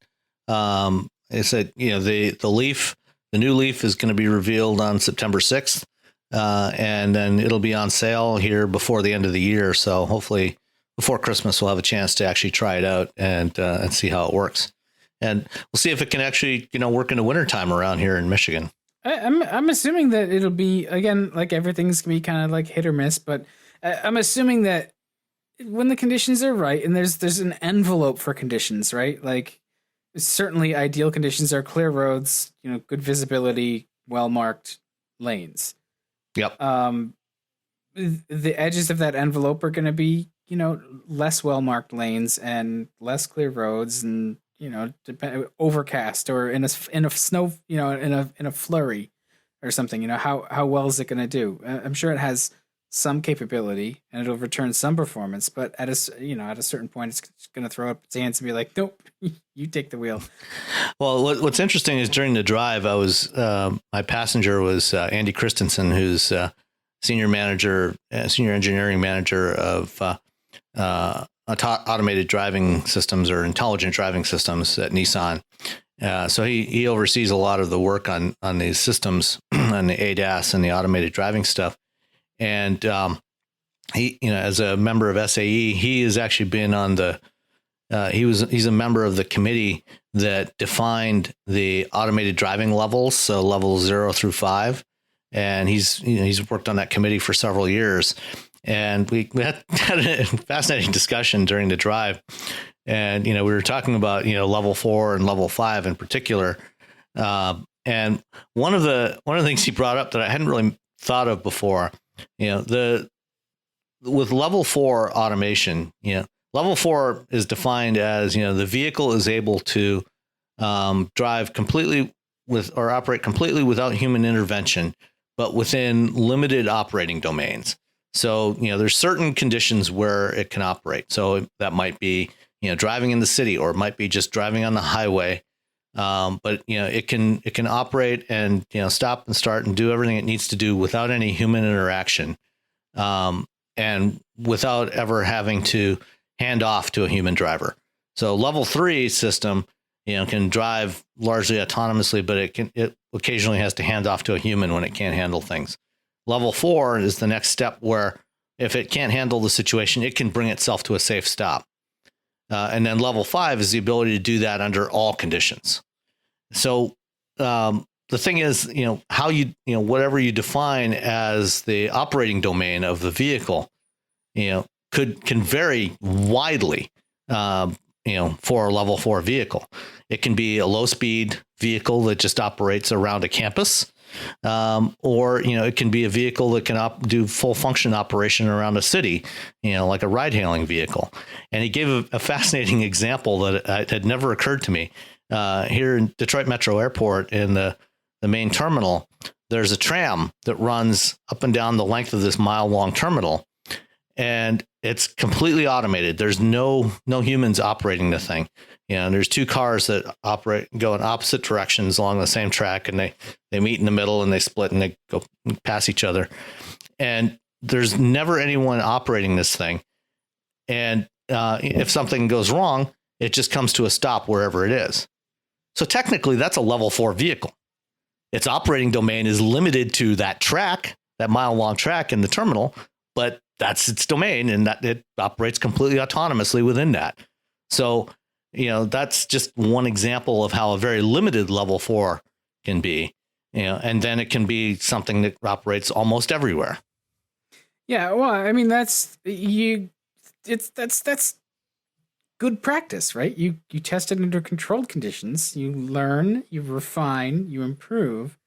it's a, the Leaf, the new Leaf is going to be revealed on September 6th, and then it'll be on sale here before the end of the year. So hopefully before Christmas, we'll have a chance to actually try it out and see how it works. And we'll see if it can actually, work in the wintertime around here in Michigan. I'm assuming that it'll be, again, like everything's gonna be kind of like hit or miss, but I'm assuming that when the conditions are right, and there's an envelope for conditions, right? Like certainly ideal conditions are clear roads, good visibility, well-marked lanes. Yep. The edges of that envelope are going to be, less well-marked lanes and less clear roads, and overcast or in a snow, in a flurry or something. How well is it going to do? I'm sure it has some capability and it'll return some performance, but at a certain point, it's going to throw up its hands and be like, nope, you take the wheel. Well, what's interesting is during the drive, I was my passenger was Andy Christensen, who's senior engineering manager of automated driving systems or intelligent driving systems at Nissan. So he oversees a lot of the work on these systems, on the ADAS and the automated driving stuff. And he, as a member of SAE, he has actually been on the. He's a member of the committee that defined the automated driving levels, so levels 0 through 5, and he's worked on that committee for several years. And we had a fascinating discussion during the drive, and we were talking about level 4 and level 5 in particular. And one of the things he brought up that I hadn't really thought of before. With level 4 automation, level 4 is defined as, the vehicle is able to drive completely or operate completely without human intervention, but within limited operating domains. So, there's certain conditions where it can operate. So that might be, driving in the city, or it might be just driving on the highway. But it can operate and stop and start and do everything it needs to do without any human interaction, and without ever having to hand off to a human driver. So level 3 system, can drive largely autonomously, but it occasionally has to hand off to a human when it can't handle things. Level 4 is the next step where if it can't handle the situation, it can bring itself to a safe stop. And then level 5 is the ability to do that under all conditions. So the thing is, how whatever you define as the operating domain of the vehicle, can vary widely, for a level 4 vehicle. It can be a low speed vehicle that just operates around a campus. Or, it can be a vehicle that can do full function operation around a city, like a ride hailing vehicle. And he gave a fascinating example that had never occurred to me. Here in Detroit Metro Airport in the main terminal, there's a tram that runs up and down the length of this mile-long terminal, and it's completely automated. There's no humans operating the thing. There's 2 cars that go in opposite directions along the same track, and they meet in the middle and they split and they go past each other. And there's never anyone operating this thing. And if something goes wrong, it just comes to a stop wherever it is. So technically, that's a level 4 vehicle. Its operating domain is limited to that track, that mile-long track in the terminal, but that's its domain, and that it operates completely autonomously within that. So, that's just one example of how a very limited level 4 can be, and then it can be something that operates almost everywhere. Yeah, well, I mean, that's good practice, right? You test it under controlled conditions, you learn, you refine, you improve,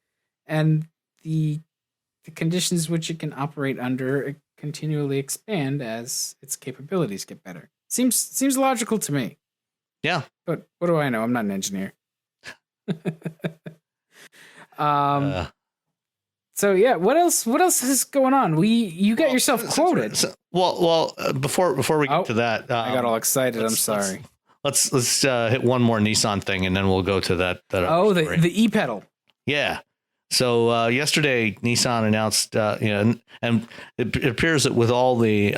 and the conditions which it can operate under continually expand as its capabilities get better. Seems logical to me. Yeah. But what do I know? I'm not an engineer. So yeah, what else is going on? You got yourself quoted. Before we get to that, I got all excited. I'm sorry. let's hit one more Nissan thing, and then we'll go to that. The e-pedal. Yeah. So yesterday, Nissan announced, and it appears that with all the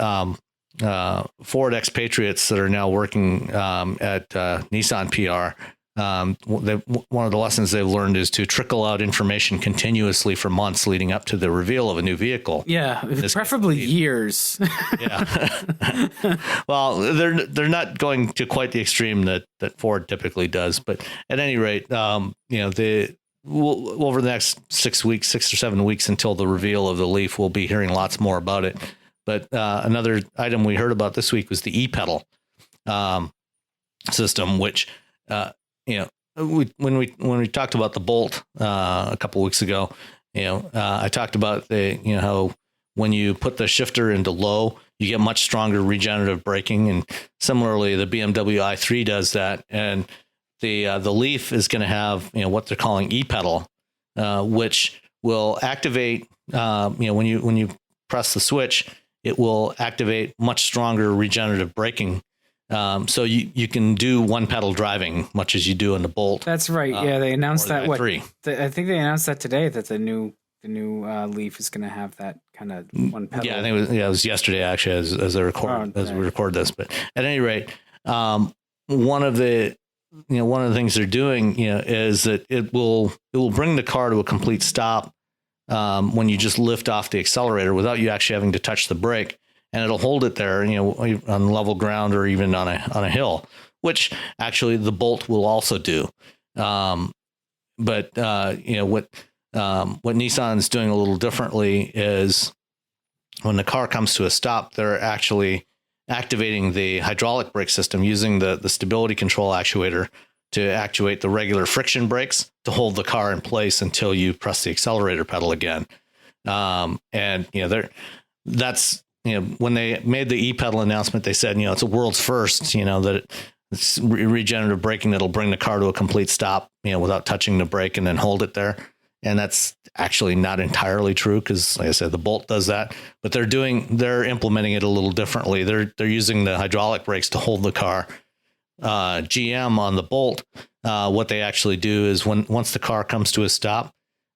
Ford expatriates that are now working at Nissan PR, one of the lessons they've learned is to trickle out information continuously for months leading up to the reveal of a new vehicle. Yeah, preferably years. Yeah. Well, they're not going to quite the extreme that Ford typically does, but at any rate, over the next 6 weeks, 6 or 7 weeks until the reveal of the Leaf, we'll be hearing lots more about it. But another item we heard about this week was the e-pedal system, which when we talked about the Bolt a couple of weeks ago, I talked about how when you put the shifter into low, you get much stronger regenerative braking, and similarly the BMW i3 does that, and the Leaf is going to have what they're calling e-pedal, which will activate when you press the switch, it will activate much stronger regenerative braking. So you can do one pedal driving, much as you do in the Bolt. That's right. Yeah, they announced that. I think they announced that today, that the new Leaf is going to have that kind of one pedal. Yeah, I think it was yesterday actually, as we record this. But at any rate, one of the things they're doing is that it will bring the car to a complete stop when you just lift off the accelerator without you actually having to touch the brake. And it'll hold it there, on level ground or even on a hill, which actually the Bolt will also do. But what Nissan's doing a little differently is when the car comes to a stop, they're actually activating the hydraulic brake system using the stability control actuator to actuate the regular friction brakes to hold the car in place until you press the accelerator pedal again. That's when they made the e-pedal announcement, they said, it's a world's first, that it's regenerative braking that'll bring the car to a complete stop, without touching the brake and then hold it there. And that's actually not entirely true because, like I said, the Bolt does that, but they're implementing it a little differently. They're using the hydraulic brakes to hold the car. GM on the Bolt, what they actually do is once the car comes to a stop,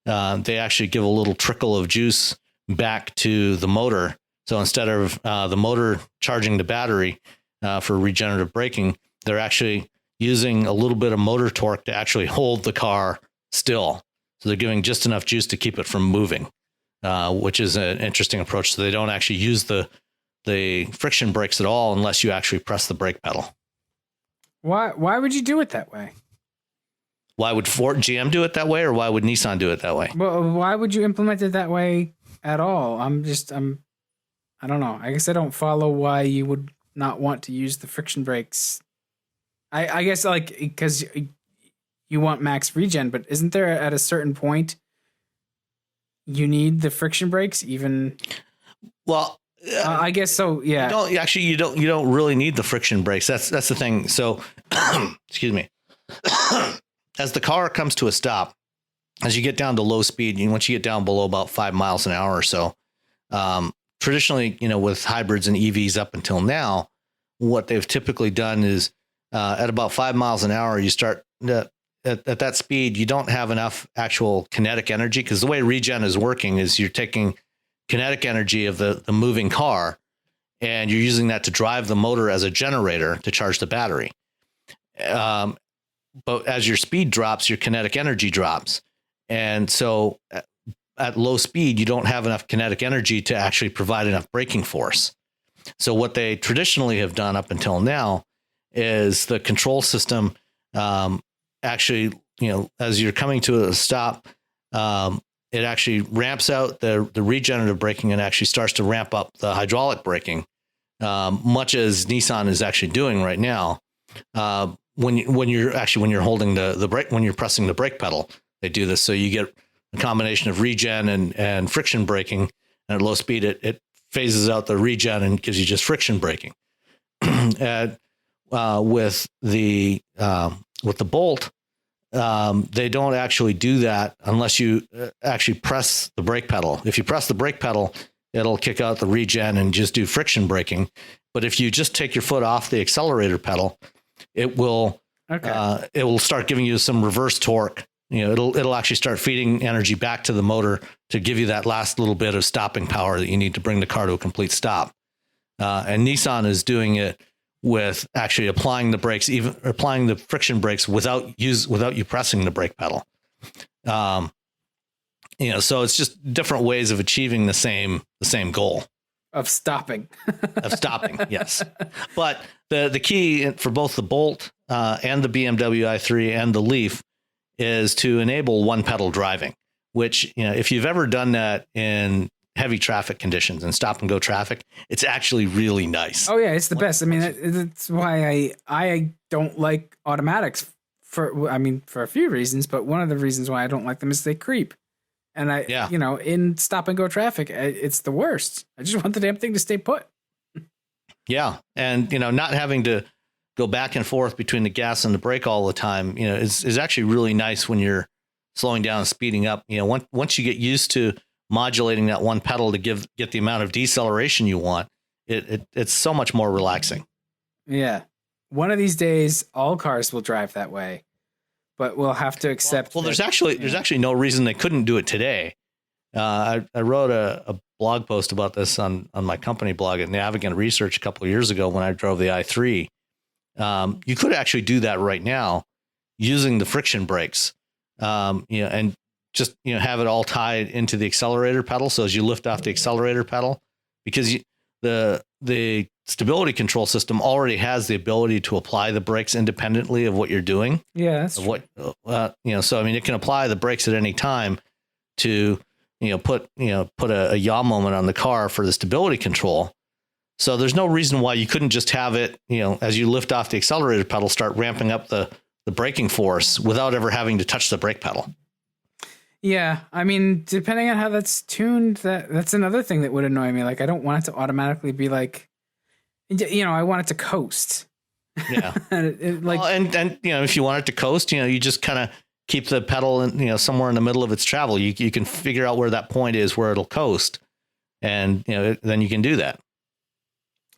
they actually give a little trickle of juice back to the motor. So instead of the motor charging the battery for regenerative braking, they're actually using a little bit of motor torque to actually hold the car still. So they're giving just enough juice to keep it from moving, which is an interesting approach. So they don't actually use the friction brakes at all unless you actually press the brake pedal. Why would you do it that way? Why would GM do it that way, or why would Nissan do it that way? Well, why would you implement it that way at all? I don't know. I guess I don't follow why you would not want to use the friction brakes. I guess because you want max regen, but isn't there at a certain point you need the friction brakes even? Well, I guess so. Yeah. You don't really need the friction brakes. That's the thing. So, excuse me. As the car comes to a stop, as you get down to low speed, once you get down below about 5 miles an hour or so, traditionally, with hybrids and EVs up until now, what they've typically done is at about 5 miles an hour, you start at that speed, you don't have enough actual kinetic energy, because the way regen is working is you're taking kinetic energy of the moving car and you're using that to drive the motor as a generator to charge the battery. But as your speed drops, your kinetic energy drops. And so at low speed, you don't have enough kinetic energy to actually provide enough braking force. So what they traditionally have done up until now is the control system actually, as you're coming to a stop, it actually ramps out the regenerative braking and actually starts to ramp up the hydraulic braking, much as Nissan is actually doing right now. When you're holding the brake, when you're pressing the brake pedal, they do this. So you get a combination of regen and friction braking, and at low speed, it phases out the regen and gives you just friction braking. And with the Bolt, they don't actually do that unless you actually press the brake pedal. If you press the brake pedal, it'll kick out the regen and just do friction braking. But if you just take your foot off the accelerator pedal, it will start giving you some reverse torque. It'll actually start feeding energy back to the motor to give you that last little bit of stopping power that you need to bring the car to a complete stop. And Nissan is doing it with actually applying the brakes, even applying the friction brakes without you pressing the brake pedal. So it's just different ways of achieving the same goal of stopping. Yes. But the key for both the Bolt and the BMW i3 and the Leaf is to enable one pedal driving, which, if you've ever done that in heavy traffic conditions and stop and go traffic, it's actually really nice. Oh yeah, it's the best. I mean, that's why I don't like automatics for a few reasons, but one of the reasons why I don't like them is they creep. And in stop and go traffic, it's the worst. I just want the damn thing to stay put. Yeah. And, not having to go back and forth between the gas and the brake all the time, is actually really nice when you're slowing down and speeding up. Once you get used to modulating that one pedal to get the amount of deceleration you want, it's so much more relaxing. Yeah. One of these days, all cars will drive that way, but we'll have to accept. Well, there's actually no reason they couldn't do it today. I wrote a blog post about this on my company blog at Navigant Research a couple of years ago when I drove the i3. You could actually do that right now using the friction brakes, and just, have it all tied into the accelerator pedal. So as you lift off the accelerator pedal, because the stability control system already has the ability to apply the brakes independently of what you're doing. Yeah. That's so it can apply the brakes at any time to, put a yaw moment on the car for the stability control. So there's no reason why you couldn't just have it, as you lift off the accelerator pedal, start ramping up the braking force without ever having to touch the brake pedal. Yeah. I mean, depending on how that's tuned, that's another thing that would annoy me. Like, I don't want it to automatically be like, I want it to coast. Yeah. And if you want it to coast, you just kind of keep the pedal in, somewhere in the middle of its travel. You can figure out where that point is where it'll coast, and then you can do that.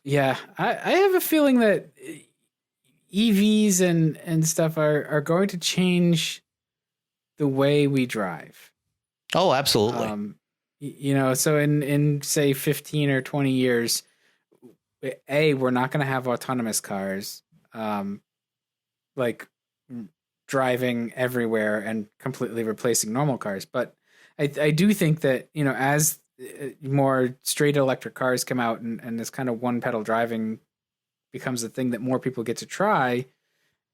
Yeah, I have a feeling that EVs and stuff are going to change the way we drive. Oh, absolutely. So in say 15 or 20 years, we're not going to have autonomous cars, like driving everywhere and completely replacing normal cars. But I do think that, as more straight electric cars come out and this kind of one pedal driving becomes a thing that more people get to try,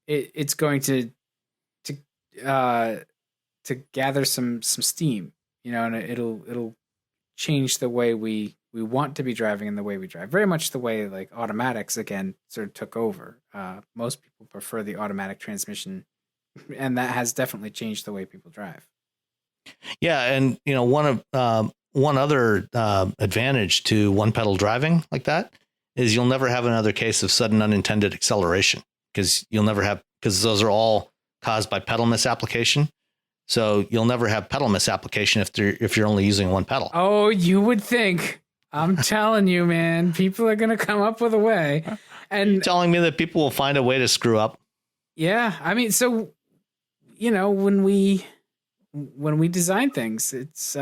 it's going to gather some steam, and it'll change the way we want to be driving and the way we drive. Very much the way like automatics again sort of took over. Most people prefer the automatic transmission, and that has definitely changed the way people drive. Yeah, and one other advantage to one pedal driving like that is you'll never have another case of sudden unintended acceleration, because those are all caused by pedal misapplication. So you'll never have pedal misapplication if you're only using one pedal. Oh, you would think. I'm telling you, man, people are going to come up with a way. And you're telling me that people will find a way to screw up. Yeah. I mean, so, when we design things, it's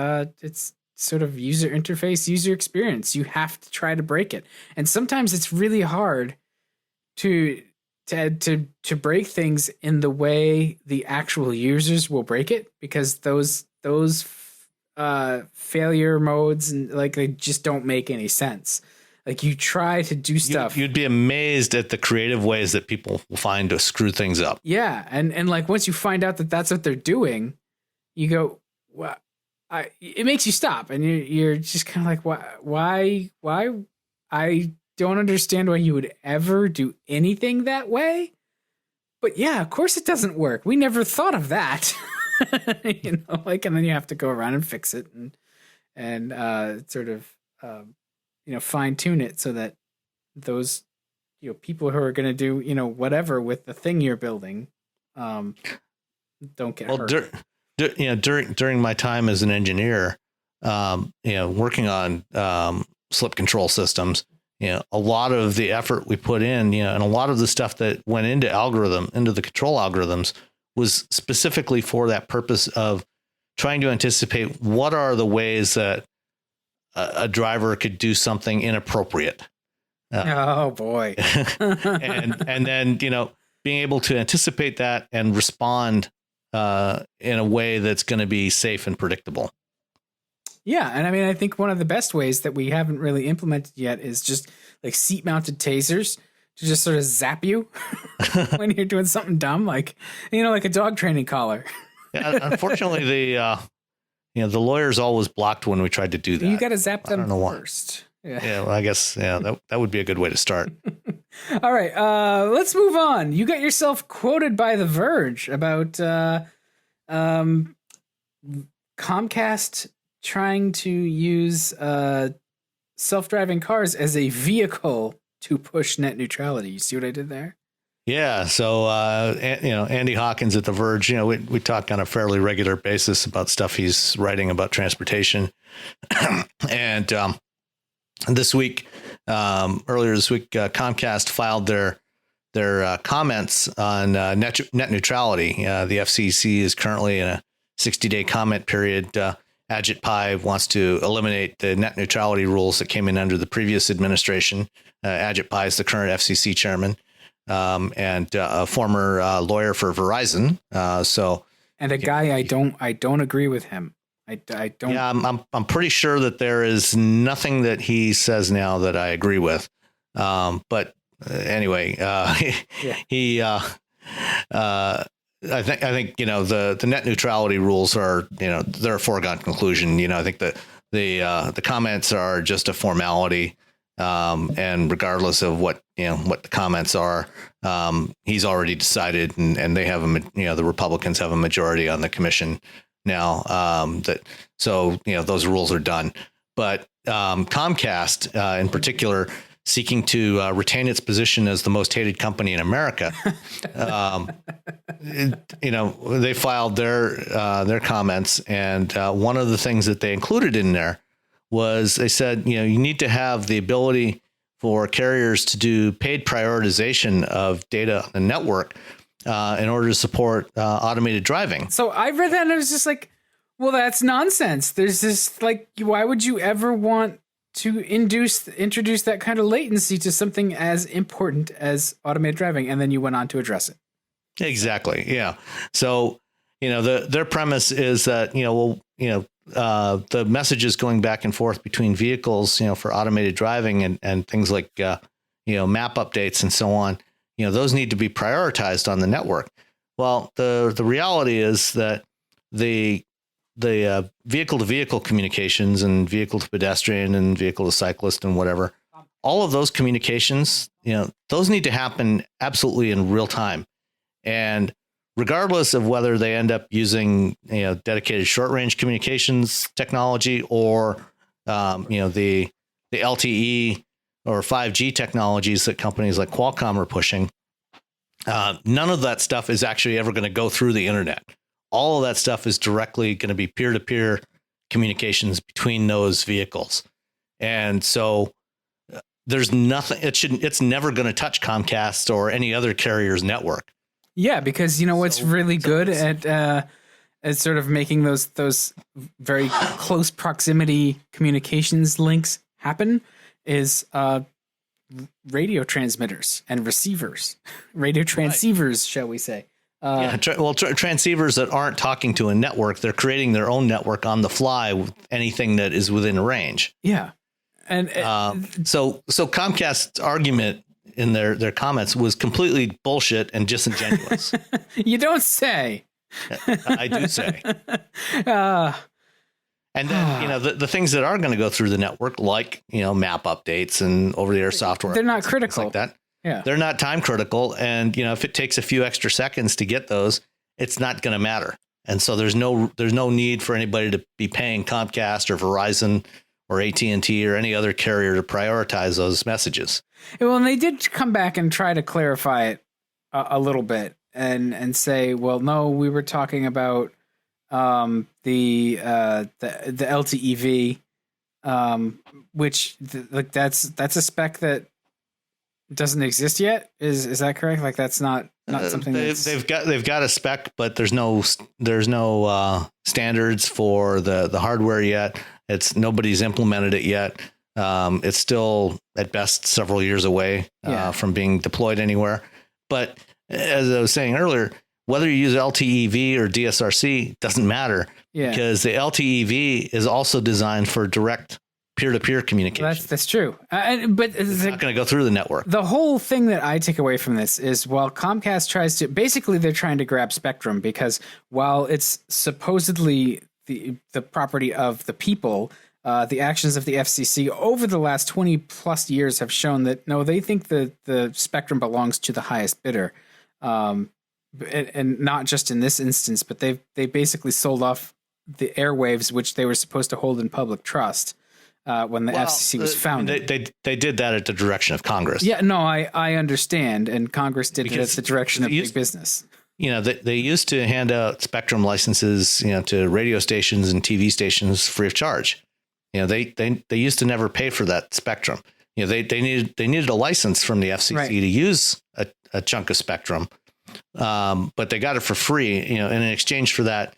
sort of user interface, user experience. You have to try to break it. And sometimes it's really hard to break things in the way the actual users will break it, because those failure modes and they just don't make any sense. Like, you try to do stuff. You'd be amazed at the creative ways that people will find to screw things up. Yeah. And once you find out that that's what they're doing, you go, well, it makes you stop, and you're just kind of like, why? I don't understand why you would ever do anything that way. But yeah, of course it doesn't work. We never thought of that. And then you have to go around and fix it and sort of fine tune it so that those people who are going to do whatever with the thing you're building don't get hurt. During my time as an engineer, working on slip control systems, a lot of the effort we put in, and a lot of the stuff that went into the control algorithms was specifically for that purpose of trying to anticipate what are the ways that a driver could do something inappropriate. Oh boy. and then, being able to anticipate that and respond in a way that's going to be safe and predictable. Yeah, and I mean, I think one of the best ways that we haven't really implemented yet is just like seat-mounted tasers to just sort of zap you when you're doing something dumb, like like a dog training collar. Yeah, unfortunately, the lawyers always blocked when we tried to do that. You got to zap them first. Yeah, well, I guess that would be a good way to start. All right, let's move on. You got yourself quoted by The Verge about Comcast trying to use self-driving cars as a vehicle to push net neutrality. You see what I did there? Yeah. So, Andy Hawkins at The Verge, we talk on a fairly regular basis about stuff he's writing about transportation. And earlier this week, Comcast filed their comments on net neutrality. The FCC is currently in a 60-day comment period. Ajit Pai wants to eliminate the net neutrality rules that came in under the previous administration. Ajit Pai is the current FCC chairman and a former lawyer for Verizon. And a guy I don't agree with him. I don't. Yeah, I'm pretty sure that there is nothing that he says now that I agree with. But anyway, he. I think the net neutrality rules are they're a foregone conclusion. I think that the comments are just a formality, and regardless of what the comments are, he's already decided, and they have the Republicans have a majority on the commission now. Those rules are done. But Comcast, in particular, seeking to retain its position as the most hated company in America. They filed their comments, and one of the things that they included in there was they said, you need to have the ability for carriers to do paid prioritization of data on the network in order to support automated driving. So I read that and I was just like, well, that's nonsense. There's this why would you ever want to introduce that kind of latency to something as important as automated driving? And then you went on to address it. Exactly. Yeah. So, their premise is that, the messages going back and forth between vehicles, for automated driving and things like, map updates and so on, those need to be prioritized on the network. Well, the reality is that the vehicle to vehicle communications and vehicle to pedestrian and vehicle to cyclist and whatever, all of those communications, those need to happen absolutely in real time. And regardless of whether they end up using, dedicated short range communications technology or, the LTE or 5G technologies that companies like Qualcomm are pushing, none of that stuff is actually ever going to go through the internet. All of that stuff is directly going to be peer-to-peer communications between those vehicles. And so there's nothing, it's never going to touch Comcast or any other carrier's network. Yeah, because what's really good at sort of making those very close proximity communications links happen is radio transmitters and receivers, radio transceivers, right, shall we say. Transceivers that aren't talking to a network, they're creating their own network on the fly with anything that is within range. Yeah. And so Comcast's argument in their comments was completely bullshit and disingenuous. You don't say. I do say. And then, the things that are going to go through the network, like, map updates and over-the-air software. They're not critical. Like that. Yeah. They're not time critical. And, if it takes a few extra seconds to get those, it's not going to matter. And so there's no need for anybody to be paying Comcast or Verizon or AT&T or any other carrier to prioritize those messages. Well, and they did come back and try to clarify it a little bit and say, well, no, we were talking about the LTEV which like that's a spec that doesn't exist yet. Is that correct? Like that's not something they've got a spec, but there's no standards for the hardware yet. Nobody's implemented it yet. It's still at best several years away from being deployed anywhere. But as I was saying earlier, whether you use LTEV or DSRC doesn't matter because the LTEV is also designed for direct peer-to-peer communication. That's true. But it's not going to go through the network. The whole thing that I take away from this is while Comcast tries to, basically they're trying to grab spectrum because while it's supposedly the property of the people, the actions of the FCC over the last 20 plus years have shown that no, they think the spectrum belongs to the highest bidder. And not just in this instance, but they basically sold off the airwaves, which they were supposed to hold in public trust. When the FCC was founded. They did that at the direction of Congress. Yeah, no, I understand. And Congress did it at the direction of big business. They used to hand out spectrum licenses, to radio stations and TV stations free of charge. They used to never pay for that spectrum. They needed a license from the FCC to use a chunk of spectrum. But they got it for free, and in exchange for that,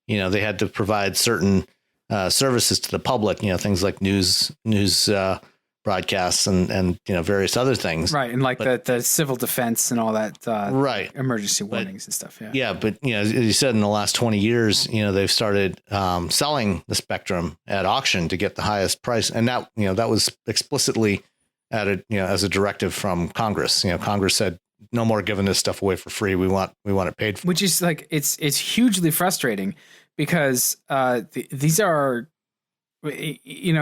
they had to provide certain services to the public, things like news broadcasts and various other things. Right. And like the civil defense and all that, emergency warnings and stuff. Yeah. Yeah. But, as you said, in the last 20 years, they've started selling the spectrum at auction to get the highest price. And that, that was explicitly added, as a directive from Congress. Congress said, no more giving this stuff away for free. We want it paid for. Which is like, it's hugely frustrating. Because these are, you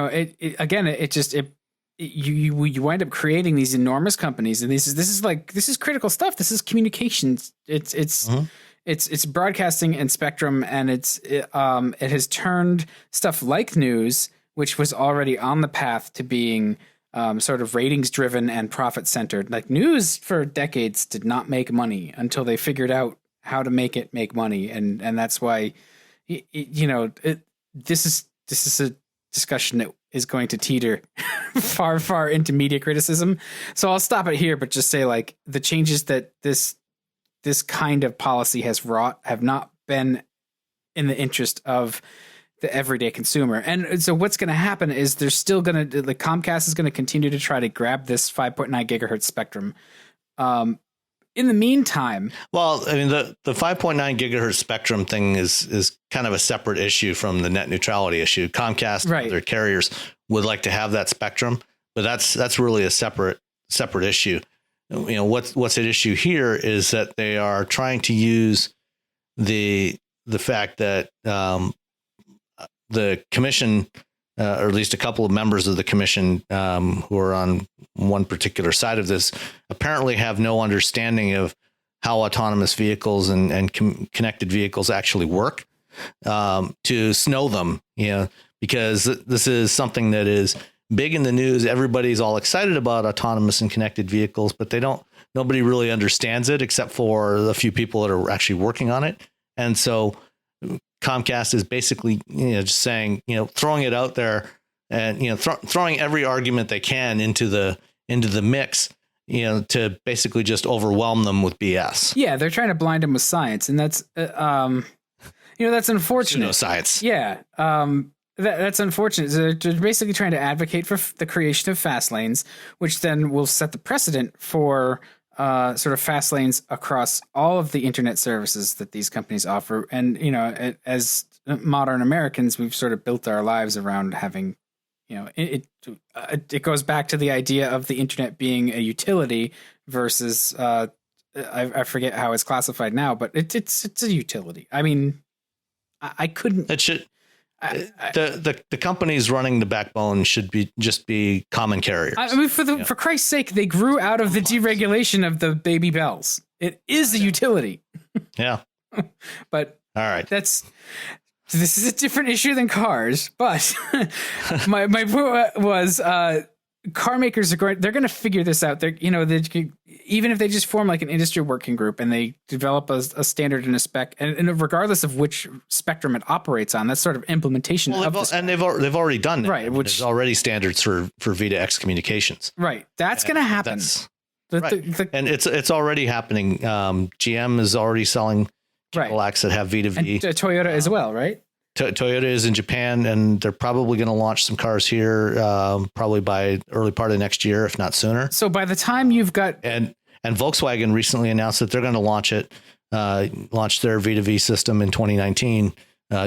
wind up creating these enormous companies, and this is critical stuff. This is communications. It's broadcasting and spectrum, and it has turned stuff like news, which was already on the path to being sort of ratings driven and profit centered. Like news for decades did not make money until they figured out how to make it make money, and that's why. This is a discussion that is going to teeter far into media criticism. So I'll stop it here, but just say like the changes that this kind of policy has wrought have not been in the interest of the everyday consumer. And so what's going to happen is there's still going to, like Comcast is going to continue to try to grab this 5.9 gigahertz spectrum. In the meantime, well, I mean, the 5.9 gigahertz spectrum thing is kind of a separate issue from the net neutrality issue. Comcast and other carriers would like to have that spectrum, but that's really a separate issue. What's at issue here is that they are trying to use the fact that the commission, or at least a couple of members of the commission who are on one particular side of this, apparently have no understanding of how autonomous vehicles and connected vehicles actually work, to snow them, because this is something that is big in the news. Everybody's all excited about autonomous and connected vehicles, but nobody really understands it except for the few people that are actually working on it. And so Comcast is basically, just saying, throwing it out there and, throwing every argument they can into the mix, to basically just overwhelm them with BS. Yeah. They're trying to blind them with science, and that's, that's unfortunate. Pseudoscience. Yeah. That's unfortunate. They're basically trying to advocate for the creation of fast lanes, which then will set the precedent for sort of fast lanes across all of the internet services that these companies offer. And, as modern Americans, we've sort of built our lives around having, it goes back to the idea of the internet being a utility versus, I forget how it's classified now, but it's a utility. I mean, I couldn't. It should. The companies running the backbone should just be common carriers. I mean, for Christ's sake, they grew out of the deregulation of the baby bells. It is a utility. Yeah. But all right, this is a different issue than cars. But my point was, car makers they're going to figure this out. even if they just form like an industry working group and they develop a standard and a spec, and regardless of which spectrum it operates on, that's sort of implementation of the spec. And they've already done that. Right, which there's already standards for V2X communications. Right, that's going to happen. And it's already happening. GM is already selling Cadillacs that have V2V. And Toyota as well, right? Toyota is in Japan, and they're probably going to launch some cars here, probably by early part of next year, if not sooner. So by the time you've got and Volkswagen recently announced that they're going to launch their V2V system in 2019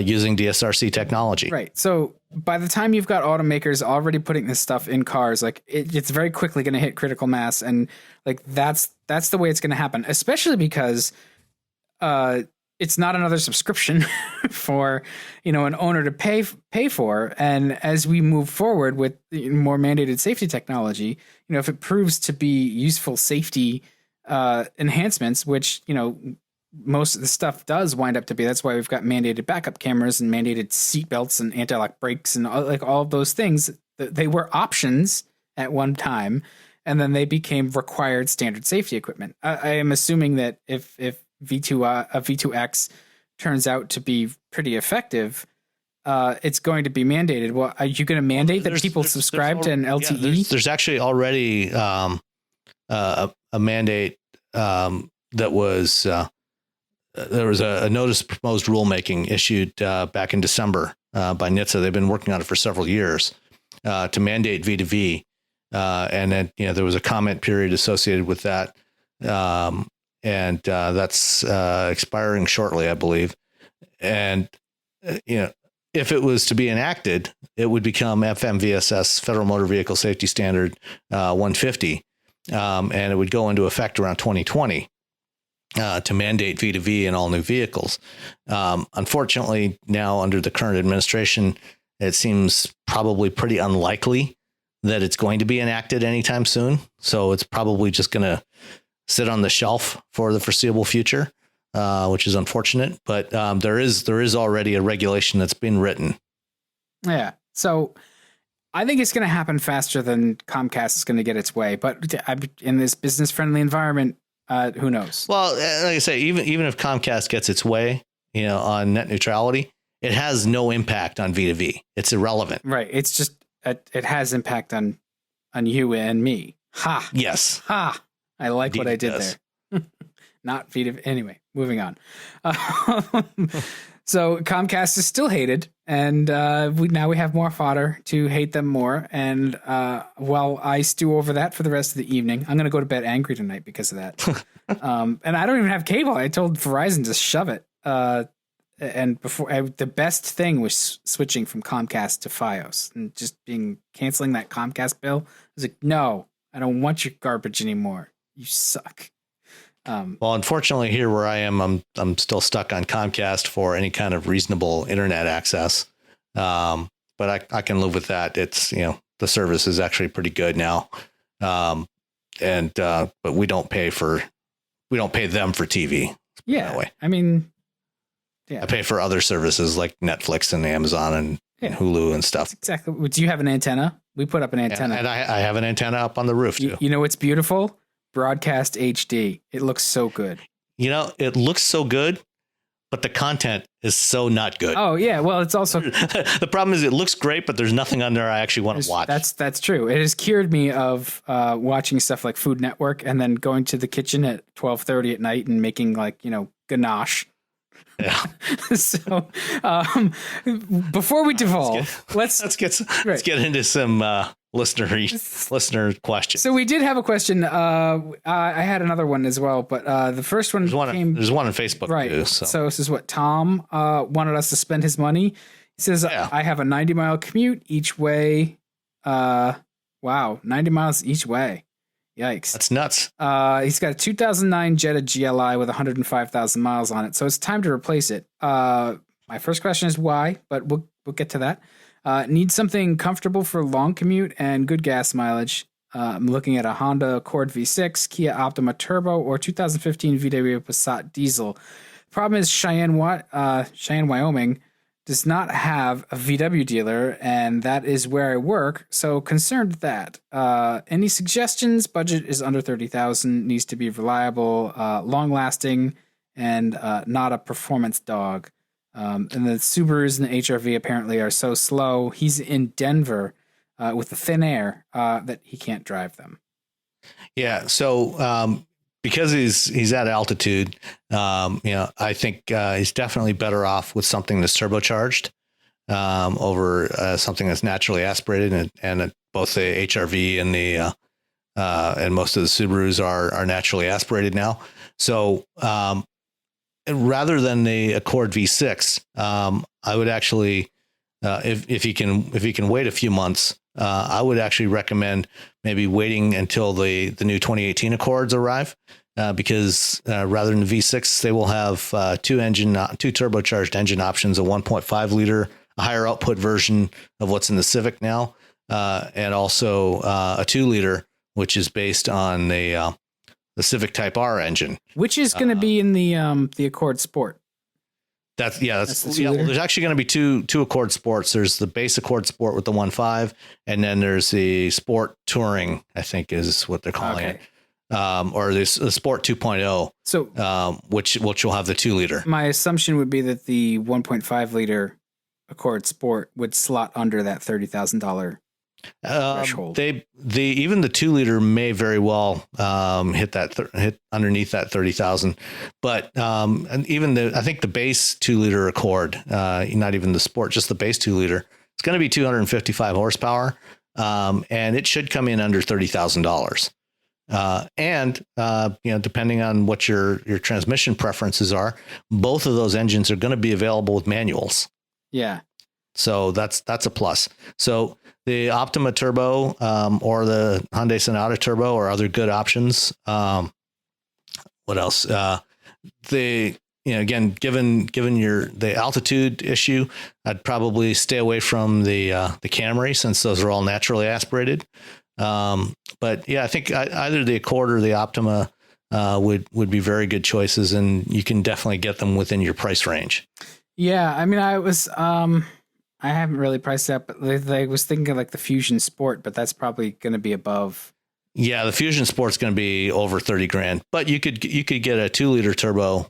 using DSRC technology. Right. So by the time you've got automakers already putting this stuff in cars, like it's very quickly going to hit critical mass, and like that's the way it's going to happen. Especially because it's not another subscription for, an owner to pay for. And as we move forward with more mandated safety technology, if it proves to be useful safety enhancements, which, most of the stuff does wind up to be, that's why we've got mandated backup cameras and mandated seat belts and anti-lock brakes and all of those things. They were options at one time, and then they became required standard safety equipment. I am assuming that if V2X turns out to be pretty effective, it's going to be mandated. Well, are you going to mandate that people subscribe to an LTE? Yeah, there's actually already a mandate that was there was a notice of proposed rulemaking issued back in December by NHTSA. They've been working on it for several years to mandate V2V, and then there was a comment period associated with that. And that's expiring shortly, I believe. And, if it was to be enacted, it would become FMVSS, Federal Motor Vehicle Safety Standard 150, and it would go into effect around 2020 to mandate V2V in all new vehicles. Unfortunately, now under the current administration, it seems probably pretty unlikely that it's going to be enacted anytime soon. So it's probably just going to sit on the shelf for the foreseeable future, which is unfortunate. But there is already a regulation that's been written. Yeah. So I think it's going to happen faster than Comcast is going to get its way. But in this business friendly environment, who knows? Well, like I say, even if Comcast gets its way, on net neutrality, it has no impact on V2V. It's irrelevant. Right. It's just it has impact on you and me. Ha. Yes. Ha. I like what I did there. Not V2V. Anyway, moving on. So Comcast is still hated, and now we have more fodder to hate them more. And while I stew over that for the rest of the evening, I'm going to go to bed angry tonight because of that. And I don't even have cable. I told Verizon to shove it. And the best thing was switching from Comcast to FiOS and just canceling that Comcast bill. I was like, no, I don't want your garbage anymore. You suck. Well, unfortunately, here where I am, I'm still stuck on Comcast for any kind of reasonable internet access. But I can live with that. It's the service is actually pretty good now, but we don't pay them for TV. Yeah, that way. I mean, yeah, I pay for other services like Netflix and Amazon and Hulu and stuff. That's exactly. Do you have an antenna? We put up an antenna, and I have an antenna up on the roof too. You know what's beautiful? Broadcast HD. It looks so good. It looks so good, but the content is so not good. Oh yeah, well it's also the problem is it looks great, but there's nothing on there I actually want to watch. That's true. It has cured me of watching stuff like Food Network and then going to the kitchen at 12:30 at night and making ganache. Yeah. So before we devolve, let's get into some listener questions. So we did have a question. I had another one as well, but the first one there's one on Facebook right. too. So this is what Tom wanted us to spend his money. He says, I have a 90-mile commute each way. Wow, 90 miles each way. Yikes. That's nuts. He's got a 2009 Jetta GLI with 105,000 miles on it, so it's time to replace it. My first question is why, but we'll get to that. Need something comfortable for long commute and good gas mileage. I'm looking at a Honda Accord V6, Kia Optima Turbo, or 2015 VW Passat diesel. Problem is Cheyenne, Wyoming does not have a VW dealer, and that is where I work. So concerned with that. Any suggestions? Budget is under 30,000. Needs to be reliable, long lasting, and not a performance dog. And the Subarus and the HRV apparently are so slow. He's in Denver with the thin air that he can't drive them. Yeah. So because he's at altitude, I think he's definitely better off with something that's turbocharged over something that's naturally aspirated, and both the HRV and the and most of the Subarus are naturally aspirated now. So rather than the Accord V6, I would actually if you can wait a few months, I would actually recommend maybe waiting until the new 2018 Accords arrive, because rather than the V6, they will have two turbocharged engine options, a 1.5 liter, a higher output version of what's in the Civic now, and also a 2 liter, which is based on the Civic Type R engine, which is going to be in the Accord Sport. That's well, there's actually going to be two Accord Sports. There's the base Accord Sport with the 1.5, and then there's the Sport Touring, I think is what they're calling it, or the Sport 2.0. So which will have the 2 liter. My assumption would be that the 1.5 liter Accord Sport would slot under that $30,000 threshold. Even the 2 liter may very well hit underneath that 30,000, but and even I think the base 2 liter Accord, not even the Sport, just the base 2 liter, it's going to be 255 horsepower, and it should come in under $30,000. And depending on what your transmission preferences are, both of those engines are going to be available with manuals. Yeah. So that's a plus. So the Optima Turbo or the Hyundai Sonata Turbo are other good options. What else? Again, given the altitude issue, I'd probably stay away from the Camry, since those are all naturally aspirated. But yeah, I think either the Accord or the Optima would be very good choices, and you can definitely get them within your price range. Yeah, I mean, I haven't really priced that, but I was thinking like the Fusion Sport, but that's probably going to be above. Yeah, the Fusion Sport's going to be over 30 grand, but you could get a 2 liter turbo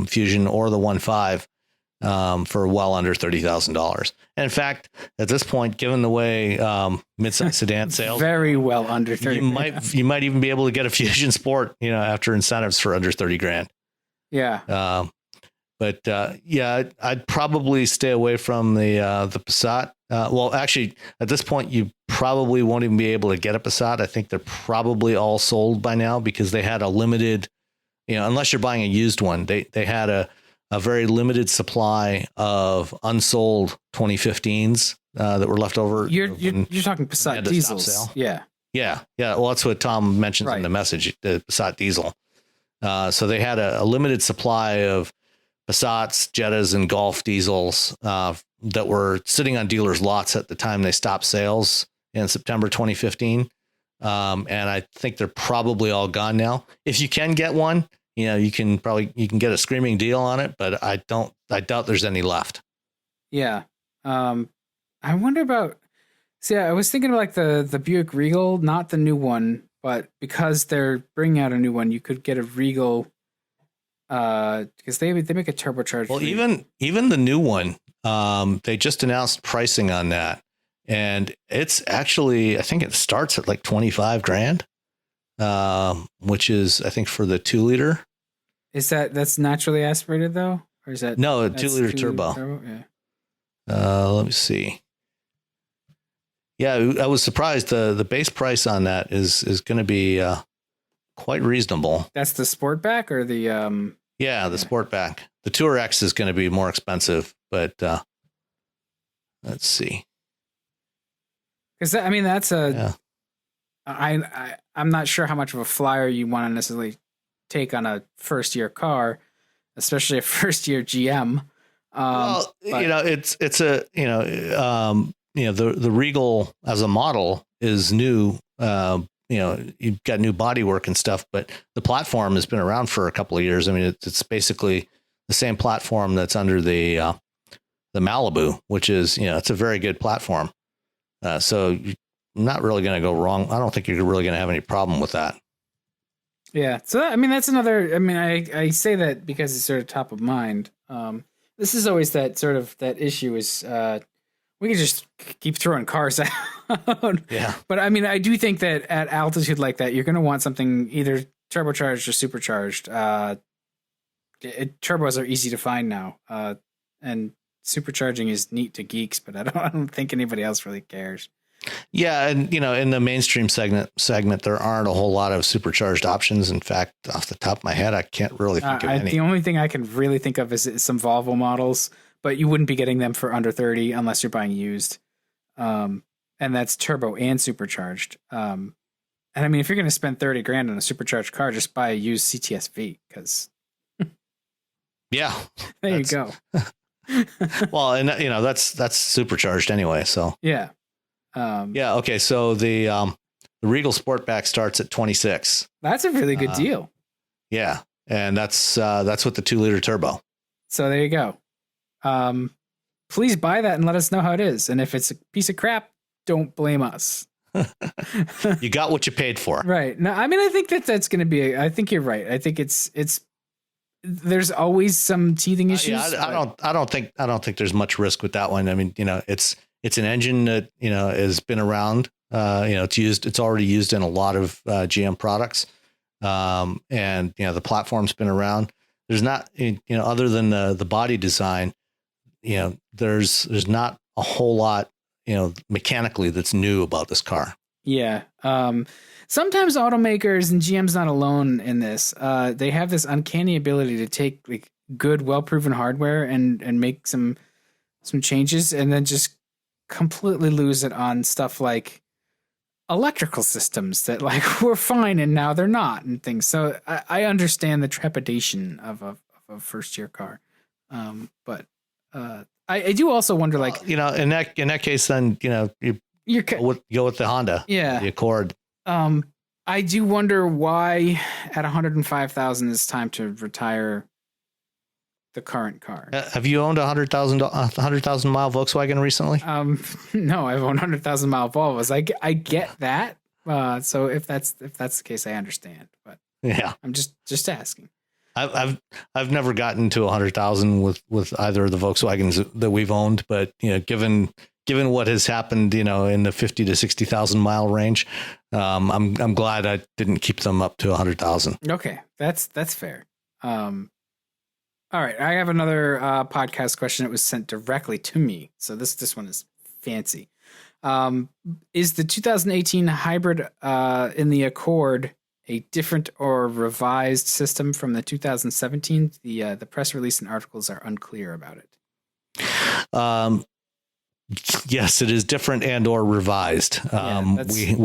Fusion or the 1.5 for well under $30,000. And in fact, at this point, given the way midsize sedan sales, very well under 30. You might even be able to get a Fusion Sport, after incentives for under 30 grand. Yeah. But I'd probably stay away from the Passat. Well, actually, at this point, you probably won't even be able to get a Passat. I think they're probably all sold by now, because they had a limited, unless you're buying a used one, they had a very limited supply of unsold 2015s that were left over. You're talking Passat diesels. Yeah. Well, that's what Tom mentions in the message, the Passat diesel. So they had a limited supply of Passats, Jettas, and Golf diesels that were sitting on dealers' lots at the time they stopped sales in September 2015. And I think they're probably all gone now. If you can get one, you can get a screaming deal on it, but I doubt there's any left. Yeah. I wonder about, I was thinking of like the Buick Regal, not the new one, but because they're bringing out a new one, you could get a Regal, because they make a turbocharged. Well, even the new one, they just announced pricing on that, and it's actually, I think it starts at like 25 grand, which is, I think, for the 2 liter. Is that's naturally aspirated though, or is that no, a 2 liter turbo? Yeah. Let me see. Yeah, I was surprised. The base price on that is going to be quite reasonable. That's the Sportback or the the Sportback. The Tour X is going to be more expensive, but let's see. Because that's I'm not sure how much of a flyer you want to necessarily take on a first year car, especially a first year GM. It's a the Regal as a model is new. You've got new bodywork and stuff, but the platform has been around for a couple of years. I mean, it's basically the same platform that's under the Malibu, which is, it's a very good platform. So you're not really going to go wrong. I don't think you're really going to have any problem with that. Yeah. So, that's another, I say that because it's sort of top of mind. This is always that sort of, that issue is, we can just keep throwing cars out. Yeah. But I do think that at altitude like that, you're going to want something either turbocharged or supercharged. Turbos are easy to find now. And supercharging is neat to geeks, but I don't think anybody else really cares. Yeah, and in the mainstream segment, there aren't a whole lot of supercharged options. In fact, off the top of my head, I can't really think of any. The only thing I can really think of is some Volvo models, but you wouldn't be getting them for under 30 unless you're buying used. And that's turbo and supercharged. And if you're going to spend 30 grand on a supercharged car, just buy a used CTS-V because yeah, there you go. Well, and that's supercharged anyway. So yeah. Okay. So the Regal Sportback starts at 26. That's a really good deal. Yeah. And that's with the 2-liter turbo. So there you go. Please buy that and let us know how it is. And if it's a piece of crap, don't blame us. You got what you paid for. Right. No, I think that's going to be, I think you're right. I think it's, there's always some teething issues. Yeah, I don't think there's much risk with that one. It's an engine that, has been around, it's already used in a lot of GM products. And the platform's been around. There's not, other than the body design, there's not a whole lot, mechanically that's new about this car. Yeah. Sometimes automakers, and GM's not alone in this, they have this uncanny ability to take like good, well-proven hardware and make some changes and then just completely lose it on stuff like electrical systems that like were fine and now they're not and things. So I understand the trepidation of a first-year car. But I do also wonder, like, in that case, then, you go with the Honda, the Accord. I do wonder why at 105,000 it's time to retire the current car. Have you owned a 100,000 mile Volkswagen recently? No, I've owned 100,000 mile Volvos. I get that. So if that's the case, I understand. But yeah, I'm just asking. I've never gotten to 100,000 with either of the Volkswagens that we've owned, but given what has happened, in the 50 to 60,000 mile range, I'm glad I didn't keep them up to 100,000. Okay, that's fair. All right, I have another podcast question that was sent directly to me. So this one is fancy. Is the 2018 hybrid in the Accord a different or revised system from the 2017? The press release and articles are unclear about it. Yes, it is different and or revised. They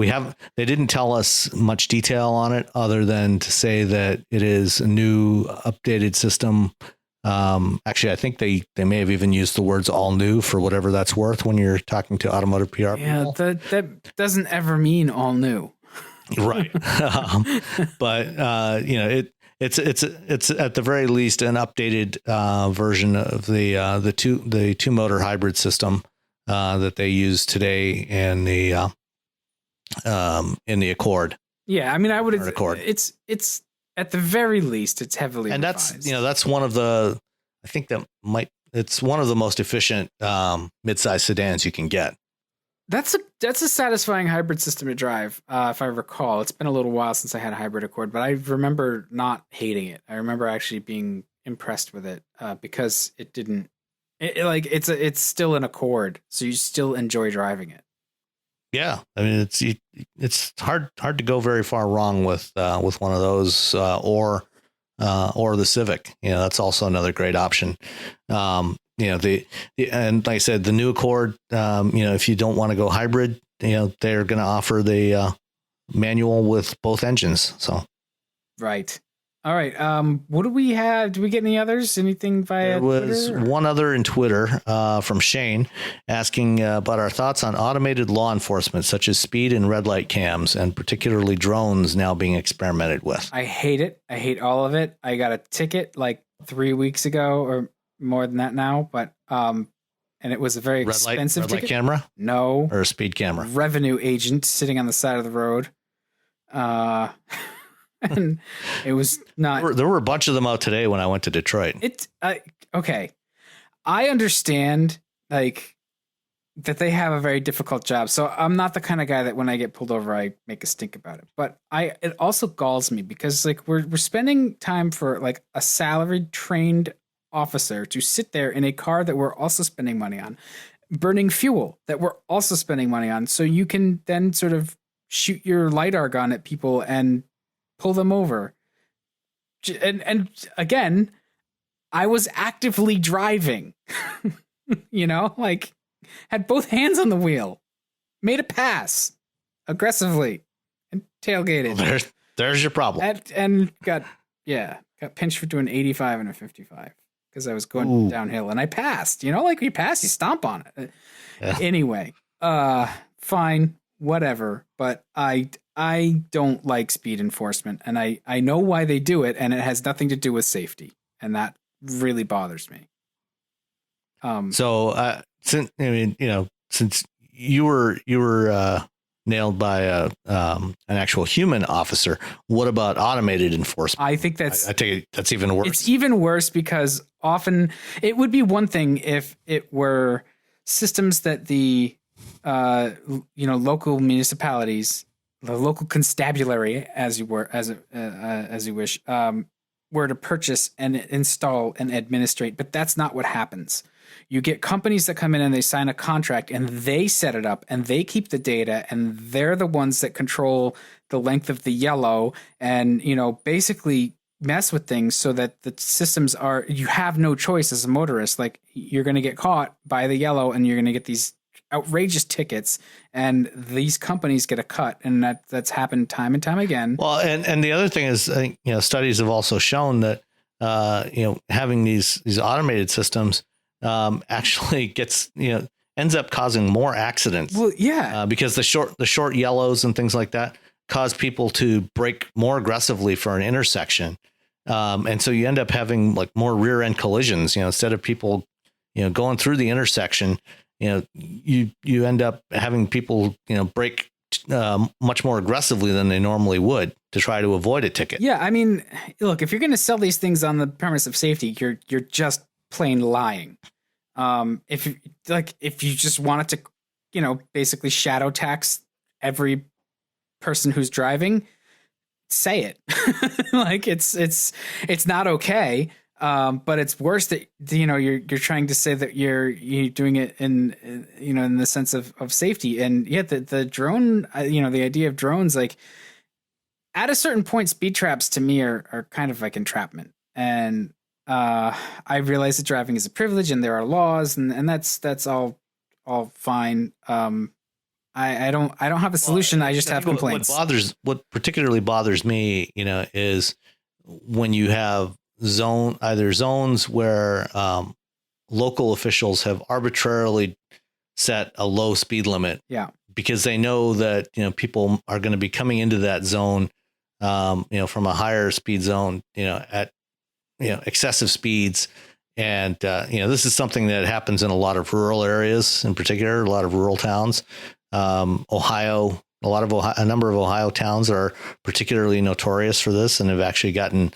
didn't tell us much detail on it other than to say that it is a new updated system. Actually, I think they may have even used the words all new for whatever that's worth when you're talking to automotive PR people. That doesn't ever mean all new. Right. But it's at the very least an updated version of the two motor hybrid system that they use today in the Accord. Yeah, I would Accord. It's at the very least it's heavily and revised. That's one of the, I think it's one of the most efficient midsize sedans you can get. That's a satisfying hybrid system to drive. If I recall, it's been a little while since I had a hybrid Accord, but I remember not hating it. I remember actually being impressed with it because it didn't. It's still an Accord, so you still enjoy driving it. Yeah, it's hard to go very far wrong with one of those or the Civic. That's also another great option. And like I said, the new Accord, if you don't want to go hybrid, they're going to offer the manual with both engines. So, right. All right. What do we have? Do we get any others? Anything via Twitter? There was one other in Twitter from Shane asking about our thoughts on automated law enforcement, such as speed and red light cams, and particularly drones now being experimented with. I hate it. I hate all of it. I got a ticket like 3 weeks ago or more than that now, but and it was a very expensive red light ticket. camera? No. Or a speed camera? Revenue agent sitting on the side of the road. And it was not. There were a bunch of them out today when I went to Detroit. Okay. I understand like that they have a very difficult job. So I'm not the kind of guy that when I get pulled over, I make a stink about it. But it also galls me because like we're spending time for like a salaried trained officer to sit there in a car that we're also spending money on, burning fuel that we're also spending money on. So you can then sort of shoot your LiDAR gun at people and pull them over. And again, I was actively driving, like had both hands on the wheel, made a pass aggressively and tailgated. Well, there's your problem. And got pinched for doing 85 and a 55 because I was going downhill and I passed, like you pass, you stomp on it. Yeah. Anyway, fine, whatever. But I don't like speed enforcement, and I know why they do it, and it has nothing to do with safety, and that really bothers me. Since you were nailed by an actual human officer, what about automated enforcement? I think I take it that's even worse. It's even worse because often it would be one thing if it were systems that the local municipalities, the local constabulary, as you wish, were to purchase and install and administrate, but that's not what happens. You get companies that come in and they sign a contract and they set it up and they keep the data and they're the ones that control the length of the yellow and, basically mess with things so that the systems you have no choice as a motorist. Like you're going to get caught by the yellow and you're going to get these outrageous tickets and these companies get a cut, and that's happened time and time again. Well, and the other thing is, I think, studies have also shown that, having these automated systems, actually ends up causing more accidents. Well, yeah, because the short yellows and things like that cause people to brake more aggressively for an intersection. And so you end up having like more rear end collisions, instead of people, going through the intersection, you end up having people, brake much more aggressively than they normally would to try to avoid a ticket. Yeah. I mean, look, if you're going to sell these things on the premise of safety, you're just plain lying. If you just wanted to, basically shadow tax every person who's driving, say it. Like it's not okay. But it's worse that, you're trying to say that you're doing it in the sense of safety. And yet the drone, the idea of drones, like at a certain point, speed traps to me are kind of like entrapment. And, I realize that driving is a privilege and there are laws and that's all fine. I don't have a solution. I just have complaints. What particularly bothers me, is when you have zones where local officials have arbitrarily set a low speed limit. Yeah. Because they know that, people are going to be coming into that zone, from a higher speed zone, at, excessive speeds. And, this is something that happens in a lot of rural areas, in particular, a lot of rural towns. Ohio, a number of Ohio towns are particularly notorious for this and have actually gotten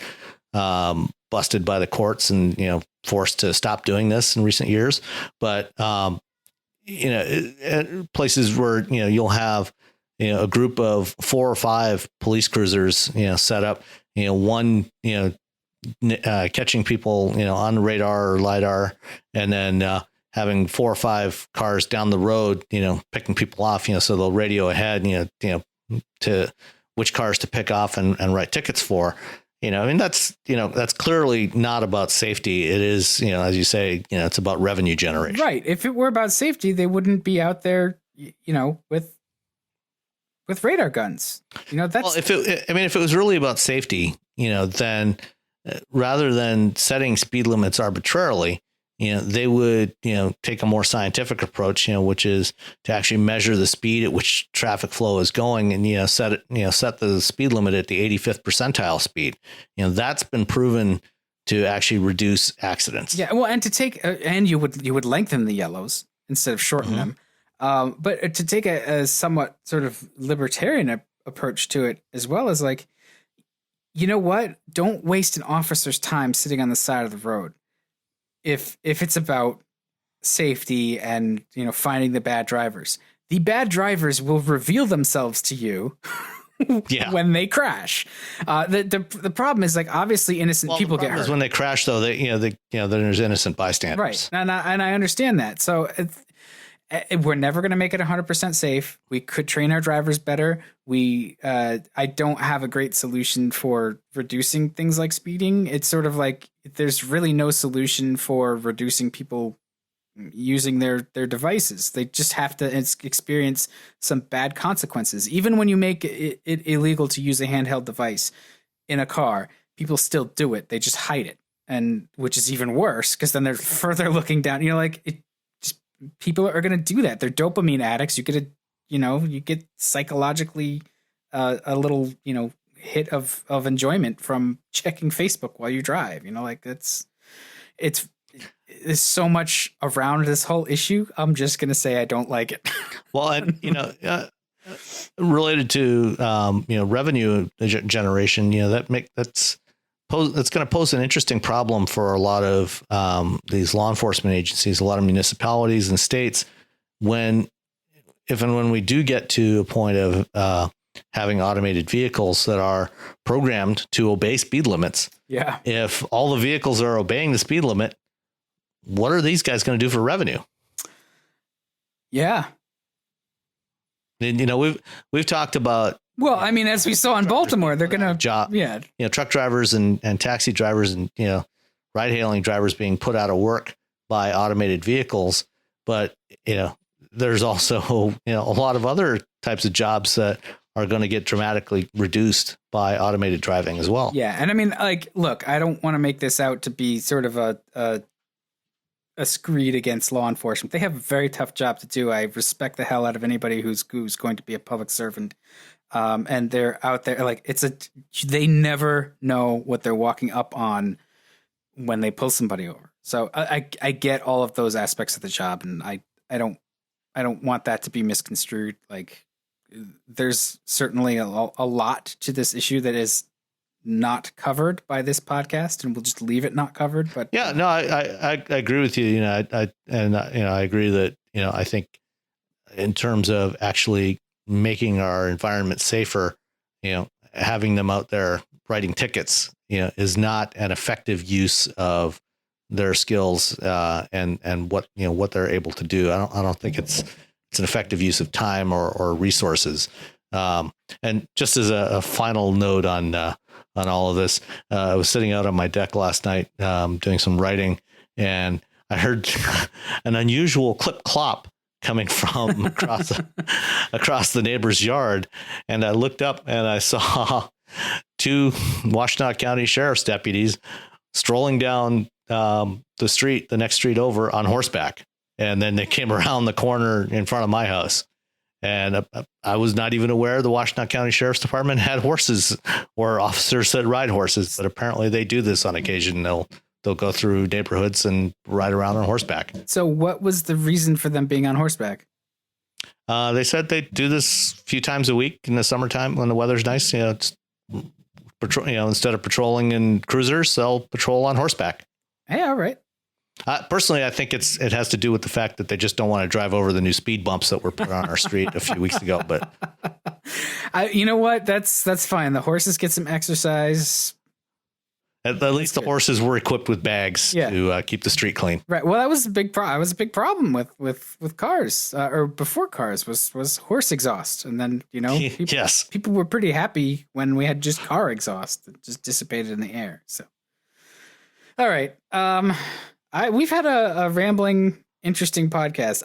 busted by the courts and, forced to stop doing this in recent years. But, places where, you'll have, a group of 4 or 5 police cruisers, set up, one, catching people, on radar or LiDAR, and then having 4 or 5 cars down the road, picking people off, so they'll radio ahead, to which cars to pick off and write tickets for. That's clearly not about safety. It is, as you say, it's about revenue generation. Right. If it were about safety, they wouldn't be out there, with radar guns. That's. Well, if it was really about safety, then rather than setting speed limits arbitrarily, they would, take a more scientific approach, which is to actually measure the speed at which traffic flow is going and, set the speed limit at the 85th percentile speed. That's been proven to actually reduce accidents. Yeah, well, and to take and you would lengthen the yellows instead of shorten them. But to take a somewhat sort of libertarian approach to it, as well as like, you know what? Don't waste an officer's time sitting on the side of the road. If it's about safety and, you know, finding the bad drivers will reveal themselves to you when they crash. The problem is, like, obviously innocent people get hurt. When they crash, though, there's innocent bystanders. Right. And I understand that. So we're never going to make it 100% safe. We could train our drivers better. I don't have a great solution for reducing things like speeding. It's sort of like there's really no solution for reducing people using their devices. They just have to experience some bad consequences. Even when you make it illegal to use a handheld device in a car, people still do it. They just hide it, and which is even worse because then they're further looking down. You know, like people are going to do that. They're dopamine addicts. You get psychologically a little, you know, hit of enjoyment from checking Facebook while you drive. You know, like there's so much around this whole issue. I'm just going to say I don't like it. Well, and, you know, related to, revenue generation, you know, that's going to pose an interesting problem for a lot of these law enforcement agencies, a lot of municipalities and states, if and when we do get to a point of having automated vehicles that are programmed to obey speed limits. Yeah. If all the vehicles are obeying the speed limit, what are these guys going to do for revenue? Yeah. And, you know, we've talked about, well, I mean, as we saw in Baltimore, they're going to truck drivers and taxi drivers and, you know, ride hailing drivers being put out of work by automated vehicles. But, you know, there's also, you know, a lot of other types of jobs that are going to get dramatically reduced by automated driving as well. Yeah. And I mean, like, look, I don't want to make this out to be sort of a screed against law enforcement. They have a very tough job to do. I respect the hell out of anybody who's going to be a public servant. And they're out there, like, they never know what they're walking up on when they pull somebody over. So I get all of those aspects of the job, and I don't want that to be misconstrued. Like, there's certainly a lot to this issue that is not covered by this podcast, and we'll just leave it not covered. But yeah, no, I agree with you. You know, I agree that, you know, I think in terms of actually making our environment safer, you know, having them out there writing tickets, you know, is not an effective use of their skills and what they're able to do. I don't think it's an effective use of time or resources. And just as a final note on all of this, I was sitting out on my deck last night doing some writing, and I heard an unusual clip clop coming from across the neighbor's yard, and I looked up and I saw two Washtenaw County Sheriff's deputies strolling down the next street over on horseback, and then they came around the corner in front of my house. And I was not even aware the Washtenaw County Sheriff's Department had horses or officers that ride horses, but apparently they do this on occasion. They'll go through neighborhoods and ride around on horseback. So what was the reason for them being on horseback? They said they do this a few times a week in the summertime when the weather's nice. You know, it's instead of patrolling in cruisers, they'll patrol on horseback. Hey, all right. Personally, I think it has to do with the fact that they just don't want to drive over the new speed bumps that were put on our street a few weeks ago. But you know what? That's fine. The horses get some exercise. At least the horses were equipped with bags to keep the street clean. Right. Well, that was a big problem. It was a big problem with cars, or before cars was horse exhaust, and then people were pretty happy when we had just car exhaust that just dissipated in the air. So, all right. We've had a rambling, interesting podcast.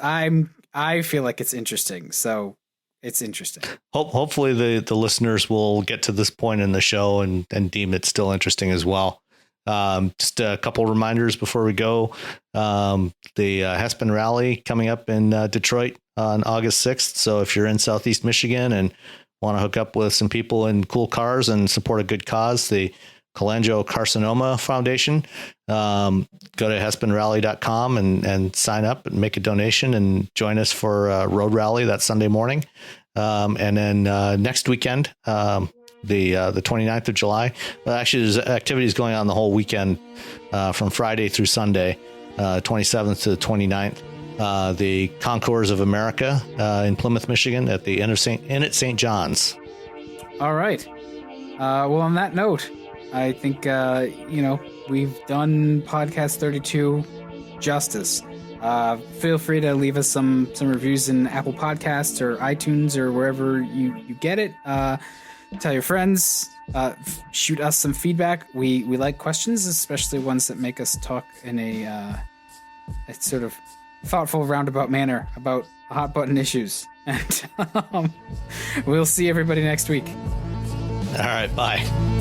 I feel like it's interesting, so it's interesting. Hopefully the listeners will get to this point in the show and deem it still interesting as well. Just a couple reminders before we go. The Hespen Rally coming up in Detroit on August 6th. So if you're in Southeast Michigan and want to hook up with some people in cool cars and support a good cause, the Cholangiocarcinoma Foundation. Go to hespenrally.com and sign up and make a donation and join us for a road rally that Sunday morning. And then next weekend, the 29th of July, actually there's activities going on the whole weekend from Friday through Sunday, 27th to the 29th. The Concours of America in Plymouth, Michigan at the Inn at St. John's. All right. Well, on that note, I think, we've done podcast 32 justice. Feel free to leave us some reviews in Apple Podcasts or iTunes or wherever you get it. Tell your friends. Shoot us some feedback. We like questions, especially ones that make us talk in a sort of thoughtful, roundabout manner about hot button issues. And we'll see everybody next week. All right, bye.